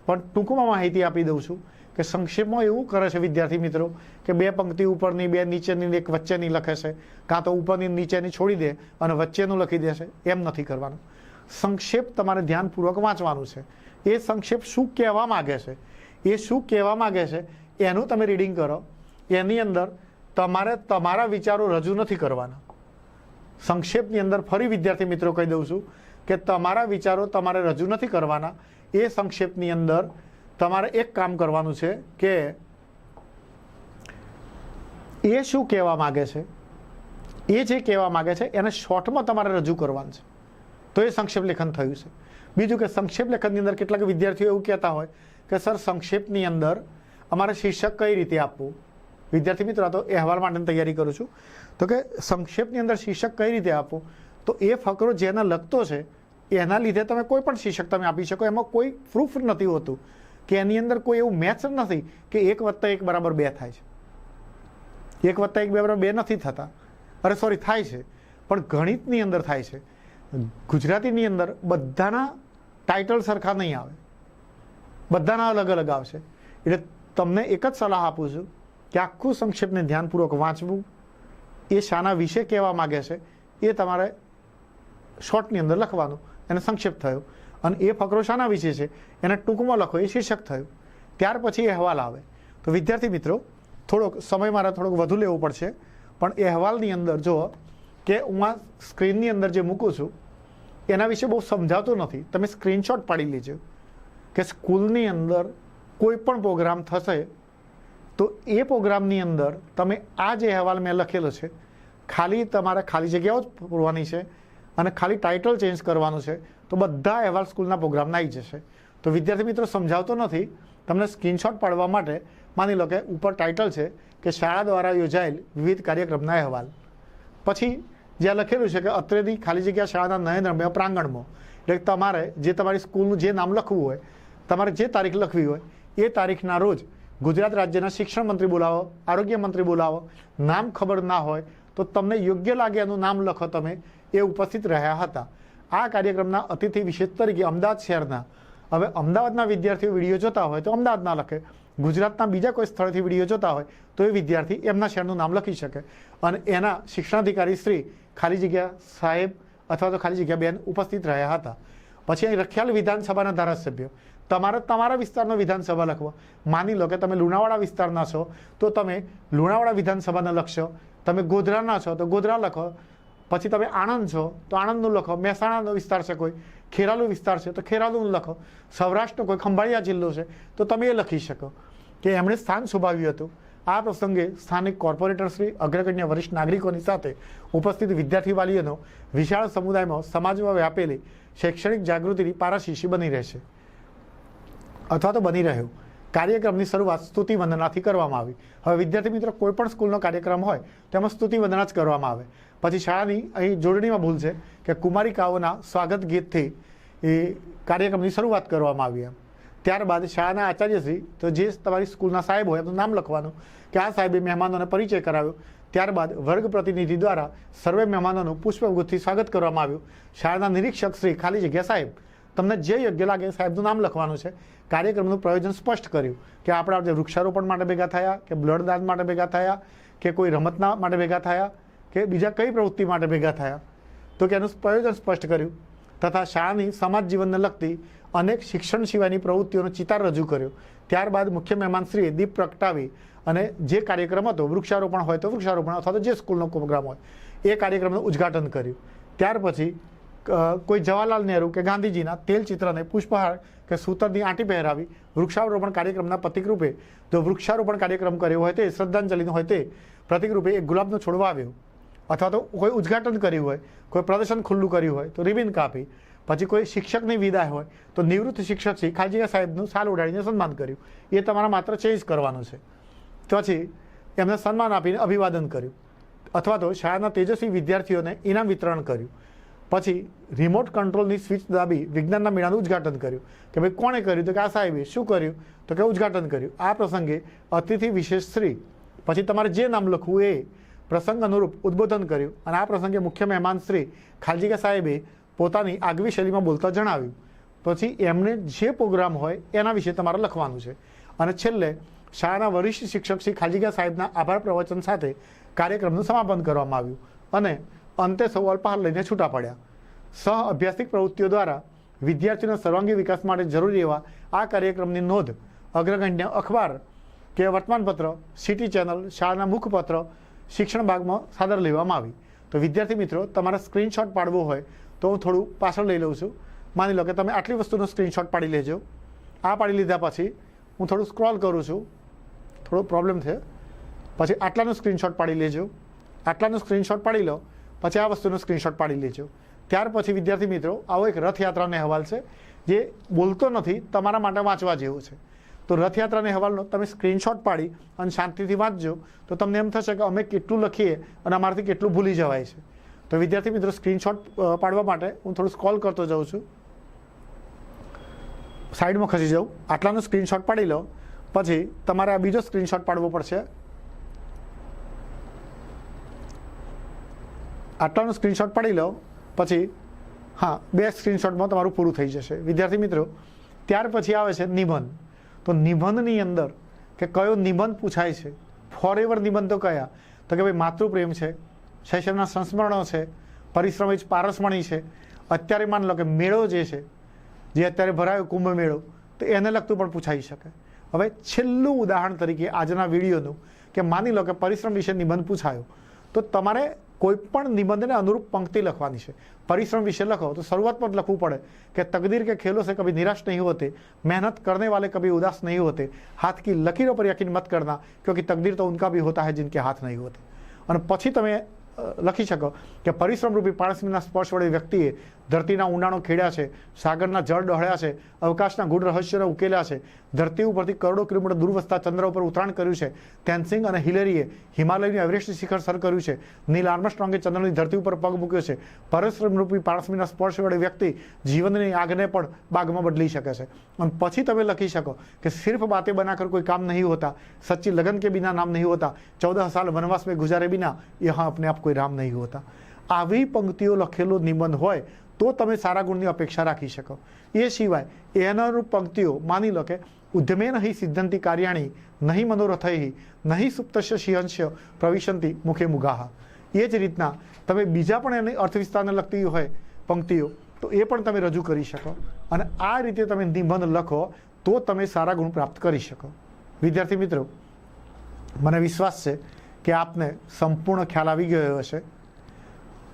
પણ ટૂંકમાં માહિતી આપી દઉં છું કે સંક્ષેપમાં એવું કરે છે વિદ્યાર્થી મિત્રો કે 2 પંક્તિ ઉપરની, 2 નીચેની, 1 વચ્ચેની લખે છે, કાં તો ઉપરની નીચેની છોડી દે અને વચ્ચેનું લખી દે છે. એમ નથી કરવાનું. સંક્ષેપ તમારે ધ્યાનપૂર્વક વાંચવાનું છે. એ સંક્ષેપ શું કહેવા માગે છે, એ શું કહેવા માગે છે એનું તમે રીડિંગ કરો. એની અંદર તમારે તમારા વિચારો રજૂ નથી કરવાના. સંક્ષેપની અંદર ફરી વિદ્યાર્થી મિત્રો કહી દઉં છું કે તમારા વિચારો તમારે રજૂ નથી કરવાના. એ સંક્ષેપની અંદર તમારે એક કામ કરવાનું છે કે એ શું કહેવા માગે છે, એ જે કહેવા માગે છે એને શોર્ટમાં તમારે રજૂ કરવાનું છે, તો એ સંક્ષેપ લેખન થયું છે. બીજું કે સંક્ષેપ લેખનની અંદર કેટલાક વિદ્યાર્થીઓ એવું કહેતા હોય કે સર સંક્ષેપની અંદર અમારે શીર્ષક કઈ રીતે આપવું. વિદ્યાર્થી મિત્રો, તો અહેવાલ માટેની તૈયારી કરું છું, તો કે સંક્ષેપની અંદર શીર્ષક કઈ રીતે આપવું, તો એ ફકરો જેને લગતો છે એના લીધે તમે કોઈ પણ શીર્ષક તમે આપી શકો. એમાં કોઈ પ્રૂફ નથી હોતું કે એની અંદર કોઈ એવું મેચ નથી કે 1 + 1 = 2 થાય છે. 1 + 1 = 2 નથી થતા, અરે સોરી થાય છે, પણ ગણિતની અંદર થાય છે. ગુજરાતીની અંદર બધાના ટાઇટલ સરખા નહીં આવે, બધાના અલગ અલગ આવશે. એટલે તમને એક જ સલાહ આપું છું કે આખું સંક્ષેપને ધ્યાનપૂર્વક વાંચવું, એ શાના વિશે કહેવા માગે છે એ તમારે શોર્ટની અંદર લખવાનું, એને સંક્ષેપ થયો. અને એ ફકરો શાના વિશે છે એને ટૂંકમાં લખો, એ શીર્ષક થયું. ત્યાર પછી અહેવાલ આવે. તો વિદ્યાર્થી મિત્રો, થોડોક સમય મારે થોડોક વધુ લેવો પડશે, પણ અહેવાલની અંદર જો કે હું આ સ્ક્રીનની અંદર જે મૂકું છું એના વિશે બહુ સમજાવતો નથી, તમે સ્ક્રીનશોટ પાડી લેજો કે સ્કૂલની અંદર કોઈ પણ પ્રોગ્રામ થશે તો એ પ્રોગ્રામની અંદર તમે આ જે અહેવાલ મેં લખેલો છે ખાલી તમારે ખાલી જગ્યાઓ જ પૂરવાની છે અને ખાલી ટાઇટલ ચેન્જ કરવાનું છે, તો બધા અહેવાલ સ્કૂલના પ્રોગ્રામના આવી જશે. તો વિદ્યાર્થી મિત્રો, સમજાવતો નથી, તમને સ્ક્રીનશોટ પાડવા માટે માની લો કે ઉપર ટાઇટલ છે કે શાળા દ્વારા યોજાયેલ વિવિધ કાર્યક્રમના અહેવાલ, પછી જ્યાં લખેલું છે કે અત્રેની ખાલી જગ્યા શાળાના નયનરમ્ય પ્રાંગણમાં, એટલે તમારે જે તમારી સ્કૂલનું જે નામ લખવું હોય, તમારે જે તારીખ લખવી હોય એ તારીખના રોજ ગુજરાત રાજ્યના શિક્ષણ મંત્રી બોલાવો, આરોગ્ય મંત્રી બોલાવો, નામ ખબર ના હોય તો તમને યોગ્ય લાગે એનું નામ લખો, તમે એ ઉપસ્થિત રહ્યા હતા. આ કાર્યક્રમના અતિથિ વિશેષ તરીકે અમદાવાદ શહેરના, હવે અમદાવાદના વિદ્યાર્થીઓ વિડીયો જોતા હોય તો અમદાવાદના લખે, ગુજરાતના બીજા કોઈ સ્થળેથી વિડીયો જોતા હોય તો એ વિદ્યાર્થી એમના શહેરનું નામ લખી શકે અને એના શિક્ષણાધિકારી શ્રી ખાલી જગ્યા સાહેબ અથવા તો ખાલી જગ્યા બેન ઉપસ્થિત રહ્યા હતા. પછી અહીં રખિયાલ વિધાનસભાના ધારાસભ્યો, તમારે તમારા વિસ્તારનો વિધાનસભા લખવો. માની લો કે તમે લુણાવાડા વિસ્તારના છો તો તમે લુણાવાડા વિધાનસભાને લખશો, તમે ગોધરાના છો તો ગોધરા લખો, પછી તમે આણંદ છો તો આણંદનું લખો, મહેસાણાનો વિસ્તાર છે કોઈ, ખેરાલુ વિસ્તાર છે તો ખેરાલુનું લખો, સૌરાષ્ટ્રનો કોઈ ખંભાળિયા જિલ્લો છે તો તમે એ લખી શકો કે એમણે સ્થાન શોભાવ્યું હતું. આ પ્રસંગે સ્થાનિક કોર્પોરેટરશ્રી, અગ્રગણ્ય વરિષ્ઠ નાગરિકોની સાથે ઉપસ્થિત વિદ્યાર્થી વાલીઓનો વિશાળ સમુદાયમાં સમાજમાં વ્યાપેલી શૈક્ષણિક જાગૃતિની પારાશીશી બની રહેશે અથવા તો બની રહ્યું. કાર્યક્રમની શરૂઆત સ્તુતિ વંદનાથી કરવામાં આવી. હવે વિદ્યાર્થી મિત્રો, કોઈ પણ સ્કૂલનો કાર્યક્રમ હોય તેમાં સ્તુતિ વંદના જ કરવામાં આવે. પછી શાળાની અહીં જોડણીમાં ભૂલ છે કે કુમારિકાઓના સ્વાગત ગીતથી એ કાર્યક્રમની શરૂઆત કરવામાં આવી. ત્યારબાદ શાળાના આચાર્યશ્રી, તો જે તમારી સ્કૂલના સાહેબ હોય એમનું નામ લખવાનું કે આ સાહેબે મહેમાનોને પરિચય કરાવ્યો. ત્યારબાદ વર્ગ પ્રતિનિધિ દ્વારા સર્વે મહેમાનોનું પુષ્પગુચ્છથી સ્વાગત કરવામાં આવ્યું. શાળાના નિરીક્ષક શ્રી ખાલી જગ્યા સાહેબ, તમને જે યોગ્ય લાગે સાહેબનું નામ લખવાનું છે. કાર્યક્રમનું પ્રયોજન સ્પષ્ટ કર્યું કે આપણા જે વૃક્ષારોપણ માટે ભેગા થયા, કે બ્લડ દાન માટે ભેગા થયા, કે કોઈ રમતના માટે ભેગા થયા, કે બીજા કઈ પ્રવૃત્તિ માટે ભેગા થયા, તો કે એનું પ્રયોજન સ્પષ્ટ કર્યું. તથા શાળાની સમાજ જીવનને લગતી અનેક શિક્ષણ સિવાયની પ્રવૃત્તિઓનો ચિતાર રજૂ કર્યો. ત્યારબાદ મુખ્ય મહેમાનશ્રીએ દીપ પ્રગટાવી અને જે કાર્યક્રમ હતો, વૃક્ષારોપણ હોય તો વૃક્ષારોપણ અથવા તો જે સ્કૂલનો પ્રોગ્રામ હોય એ કાર્યક્રમનું ઉદ્ઘાટન કર્યું. ત્યાર પછી કોઈ જવાહરલાલ નહેરુ કે ગાંધીજીના તેલ ચિત્રને પુષ્પહાર કે સૂતરની આંટી પહેરાવી વૃક્ષારોપણ કાર્યક્રમના પ્રતિકરૂપે, જો વૃક્ષારોપણ કાર્યક્રમ કર્યો હોય તે શ્રદ્ધાંજલિનો હોય તે પ્રતિકરૂપે એક ગુલાબનો છોડ વાવ્યો, અથવા તો કોઈ ઉદ્ઘાટન કર્યું હોય, કોઈ પ્રદર્શન ખુલ્લું કર્યું હોય તો રિબિન કાપી. પછી કોઈ શિક્ષકની વિદાય હોય તો નિવૃત્ત શિક્ષક શ્રી ખાલી સાહેબનું સાલ ઉડાડીને સન્માન કર્યું. એ તમારા માત્ર ચેન્જ કરવાનું છે. પછી એમને સન્માન આપીને અભિવાદન કર્યું, અથવા તો શાળાના તેજસ્વી વિદ્યાર્થીઓને ઇનામ વિતરણ કર્યું. પછી રિમોટ કંટ્રોલની સ્વિચ દાબી વિજ્ઞાનના મેળાનું ઉદ્ઘાટન કર્યું કે ભાઈ કોણે કર્યું, તો કે આ સાહેબે. શું કર્યું, તો કે ઉદ્ઘાટન કર્યું. આ પ્રસંગે અતિથિ વિશેષ શ્રી, પછી તમારે જે નામ લખવું એ પ્રસંગ અનુરૂપ ઉદ્બોધન કર્યું. અને આ પ્રસંગે મુખ્ય મહેમાન શ્રી ખાલજીકા સાહેબે પોતાની આગવી શૈલીમાં બોલતા જણાવ્યું. પછી એમને જે પ્રોગ્રામ હોય એના વિશે તમારે લખવાનું છે. અને છેલ્લે શાળાના વરિષ્ઠ શિક્ષક શ્રી ખાલજીકા સાહેબના આભાર પ્રવચન સાથે કાર્યક્રમનું સમાપન કરવામાં આવ્યું અને અંતે સૌ અલ્પાહાર લઈને છૂટા પડ્યા. સહ અભ્યાસિક પ્રવૃત્તિઓ દ્વારા વિદ્યાર્થીઓના સર્વાંગી વિકાસ માટે જરૂરી એવા આ કાર્યક્રમની નોંધ અગ્રગણ્ય અખબાર કે વર્તમાનપત્ર, સિટી ચેનલ, શાળાના મુખપત્ર, શિક્ષણ ભાગમાં સાદર લેવામાં આવી. તો વિદ્યાર્થી મિત્રો, તમારે સ્ક્રીનશોટ પાડવો હોય તો હું થોડું પાછળ લઈ લઉં છું. માની લો કે તમે આટલી વસ્તુનો સ્ક્રીનશોટ પાડી લેજો. આ પાડી લીધા પછી હું થોડું સ્ક્રોલ કરું છું, થોડો પ્રોબ્લેમ છે, પછી આટલાનો સ્ક્રીનશોટ પાડી લેજો, આટલાનો સ્ક્રીનશોટ પાડી લો, પછી આ વસ્તુનો સ્ક્રીનશોટ પાડી લેજો. ત્યાર પછી વિદ્યાર્થી મિત્રો આવો એક રથયાત્રાનો અહેવાલ છે જે બોલતો નથી, તમારા માટે વાંચવા જેવું છે. તો રથયાત્રાના અહેવાલનો તમે સ્ક્રીનશોટ પાડી અને શાંતિથી વાંચજો તો તમને એમ થશે કે અમે કેટલું લખીએ અને અમારાથી કેટલું ભૂલી જવાય છે. તો વિદ્યાર્થી મિત્રો સ્ક્રીનશોટ પાડવા માટે હું થોડું સ્ક્રોલ કરતો જાઉં છું, સાઈડમાં ખસી જાઉં, આટલાનો સ્ક્રીનશોટ પાડી લો, પછી તમારે આ બીજો સ્ક્રીનશોટ પાડવો પડશે, આટલાનો સ્ક્રીનશોટ પાડી લો, પછી હા 2 સ્ક્રીનશોટમાં તમારું પૂરું થઈ જશે. વિદ્યાર્થી મિત્રો ત્યાર પછી આવે છે નિબંધ. તો નિબંધની અંદર કે કયો નિબંધ પૂછાય છે, ફોરએવર નિબંધ તો કયા, તો કે ભાઈ માતૃપ્રેમ છે, શૈશવના સંસ્મરણો છે, પરિશ્રમ જ પારસમણી છે, અત્યારે માની લો કે મેળો જે છે જે અત્યારે ભરાયો કુંભ મેળો, તો એને લગતું પણ પૂછાઈ શકે. હવે છેલ્લું ઉદાહરણ તરીકે આજના વિડીયોનું કે માની લો કે પરિશ્રમ વિશે નિબંધ પૂછાયો, તો તમારે કોઈ પણ નિબંધને અનુરૂપ પંક્તિ લખવાની છે. परिश्रम विषय लखो तो शुरुआत पर लखવું પડે કે तकदीर के खेलों से कभी निराश नहीं होते, मेहनत करने वाले कभी उदास नहीं होते, हाथ की लकीरों पर यकीन मत करना क्योंकि तकदीर तो उनका भी होता है जिनके हाथ नहीं होते. અને પછી તમે લખી શકો કે પરિશ્રમ રૂપી પારસમીના સ્પર્શ વડે વ્યક્તિએ ધરતીના ઊંડાણો ખેડ્યા છે, સાગરના જળ ડહોળ્યા છે, અવકાશના ગૂઢ રહસ્યોને ઉકેલ્યા છે, ધરતી ઉપરથી કરોડો કિલોમીટર દૂર વસતા ચંદ્ર ઉપર ઉતરાણ કર્યું છે, તેનસિંગ અને હિલેરીએ હિમાલયની એવરેસ્ટ શિખર સર કર્યું છે, નીલ આર્મસ્ટ્રોંગે ચંદ્રની ધરતી ઉપર પગ મૂક્યો છે. પરિશ્રમ રૂપી પારસમીના સ્પર્શ વડે વ્યક્તિ જીવનની આગને પણ બાગમાં બદલી શકે છે. અને પછી તમે લખી શકો કે સિર્ફ બાતે બનાકર કોઈ કામ નહીં હોતા, સચ્ચી લગન કે બિના નામ નહીં હોતા, 14 સાલ વનવાસ में गुजारे बिना यहाँ अपने आप કોઈ રામ નહીં હોતા. આવી પંક્તિઓ લખેલો નિબંધ હોય તો તમે સારા ગુણની અપેક્ષા રાખી શકો. એ સિવાય એના અનુરૂપ પંક્તિઓ માની લો કે ઉદ્યમે નહીં સિદ્ધંતી કાર્યાણી નહીં મનોરથૈ નહીં સુપ્તસ્ય સિંહસ્ય પ્રવિશંતિ મુખે મુગાહ. એ જ રીતના તમે બીજા પણ એની અર્થવિસ્તારને લગતી હોય પંક્તિઓ તો એ પણ તમે રજૂ કરી શકો. અને આ રીતે તમે નિબંધ લખો તો તમે સારા ગુણ પ્રાપ્ત કરી શકો. વિદ્યાર્થી મિત્રો, મને વિશ્વાસ છે કે આપને સંપૂર્ણ ખ્યાલ આવી ગયો હશે.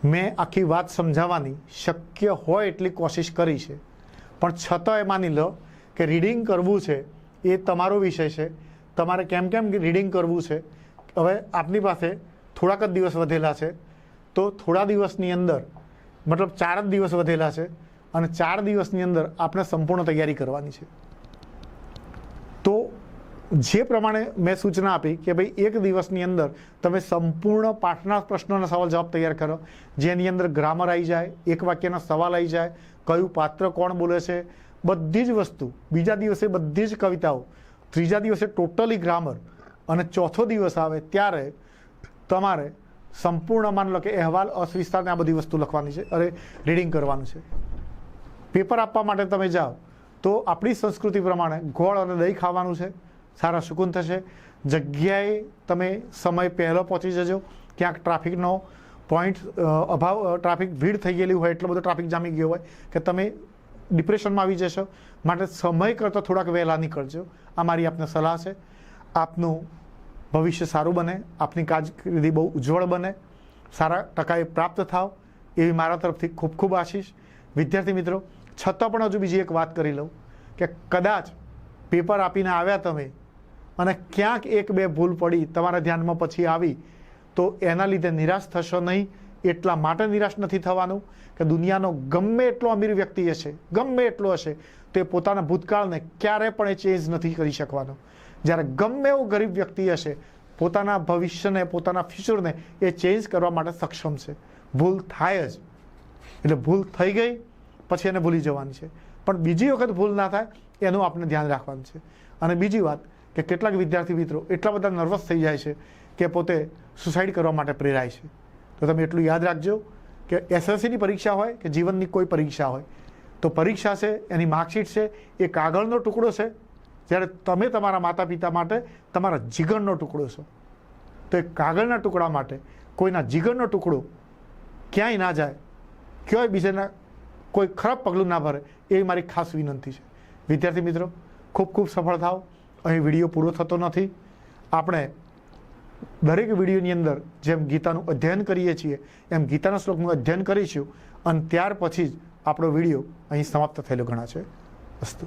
મેં આખી વાત સમજાવવાની શક્ય હોય એટલી કોશિશ કરી છે, પણ છતાંય માની લો કે રીડિંગ કરવું છે એ તમારો વિષય છે. તમારે કેમ રીડિંગ કરવું છે, હવે આપની પાસે થોડાક જ દિવસ વધેલા છે, તો થોડા દિવસની અંદર મતલબ 4 જ દિવસ વધેલા છે અને 4 દિવસની અંદર આપણે સંપૂર્ણ તૈયારી કરવાની છે. તો જે પ્રમાણે મેં સૂચના આપી કે ભાઈ 1 દિવસની અંદર તમે સંપૂર્ણ પાઠના પ્રશ્નોના સવાલ જવાબ તૈયાર કરો, જેની અંદર ગ્રામર આવી જાય, એક વાક્યના સવાલ આવી જાય, કયું પાત્ર કોણ બોલે છે, બધી જ વસ્તુ. બીજા દિવસે બધી જ કવિતાઓ, ત્રીજા દિવસે ટોટલી ગ્રામર, અને ચોથો દિવસ આવે ત્યારે તમારે સંપૂર્ણ માની લો કે અહેવાલ અસ્વિસ્તારને આ બધી વસ્તુ લખવાની છે, અરે રીડિંગ કરવાનું છે. પેપર આપવા માટે તમે જાઓ તો આપણી સંસ્કૃતિ પ્રમાણે ગોળ અને દહીં ખાવાનું છે, સારા સુકૂન થશે. જગ્યાએ તમે સમય પહેલો પહોંચી જજો, ક્યાંક ટ્રાફિકનો પોઈન્ટ અભાવ, ટ્રાફિક ભીડ થઈ ગયેલી હોય, એટલો બધો ટ્રાફિક જામી ગયો હોય કે તમે ડિપ્રેશનમાં આવી જશો. માટે સમય કરતાં થોડાક વહેલા નીકળજો. આ મારી આપને સલાહ છે. આપનું ભવિષ્ય સારું બને, આપની કારકિર્દી બહુ ઉજ્જવળ બને, સારા ટકાએ પ્રાપ્ત થાવ એવી મારા તરફથી ખૂબ ખૂબ આશીષ. વિદ્યાર્થી મિત્રો, છતાં પણ હજુ બીજી એક વાત કરી લઉં કે કદાચ પેપર આપીને આવ્યા તમે અને ક્યાંક 1-2 ભૂલ પડી તમારા ધ્યાનમાં પછી આવી તો એના લીધે નિરાશ થશો નહીં. એટલા માટે નિરાશ નથી થવાનું કે દુનિયાનો ગમે એટલો અમીર વ્યક્તિ હશે, ગમે એટલો હશે, તે પોતાના ભૂતકાળને ક્યારે પણ એ ચેન્જ નથી કરી શકવાનો. જ્યારે ગમે એવો ગરીબ વ્યક્તિ હશે, પોતાના ભવિષ્યને, પોતાના ફ્યુચરને એ ચેન્જ કરવા માટે સક્ષમ છે. ભૂલ થાય જ, એટલે ભૂલ થઈ ગઈ પછી એને ભૂલી જવાની છે, પણ બીજી વખત ભૂલ ના થાય એનું આપણે ધ્યાન રાખવાનું છે. અને બીજી વાત કે કેટલાક વિદ્યાર્થી મિત્રો એટલા બધા નર્વસ થઈ જાય છે કે પોતે સુસાઇડ કરવા માટે પ્રેરાય છે. તો તમે એટલું યાદ રાખજો કે એસએસસીની પરીક્ષા હોય કે જીવનની કોઈ પરીક્ષા હોય, તો પરીક્ષા છે, એની માર્કશીટ છે, એ કાગળનો ટુકડો છે, જ્યારે તમે તમારા માતા પિતા માટે તમારા જીગરનો ટુકડો છો. તો એ કાગળના ટુકડા માટે કોઈના જીગરનો ટુકડો ક્યાંય ના જાય, ક્યાંય બીજાના કોઈ ખરાબ પગલું ના ભરે, એ મારી ખાસ વિનંતી છે. વિદ્યાર્થી મિત્રો, ખૂબ ખૂબ સફળ થાવ. અહીં વિડીયો પૂરો થતો નથી. આપણે દરેક વિડીયોની અંદર જેમ ગીતાનું અધ્યયન કરીએ છીએ એમ ગીતાના શ્લોકનું અધ્યયન કરીશું અને ત્યાર પછી જ આપણો વિડીયો અહીં સમાપ્ત થયેલો ગણાશે. અસ્તુ.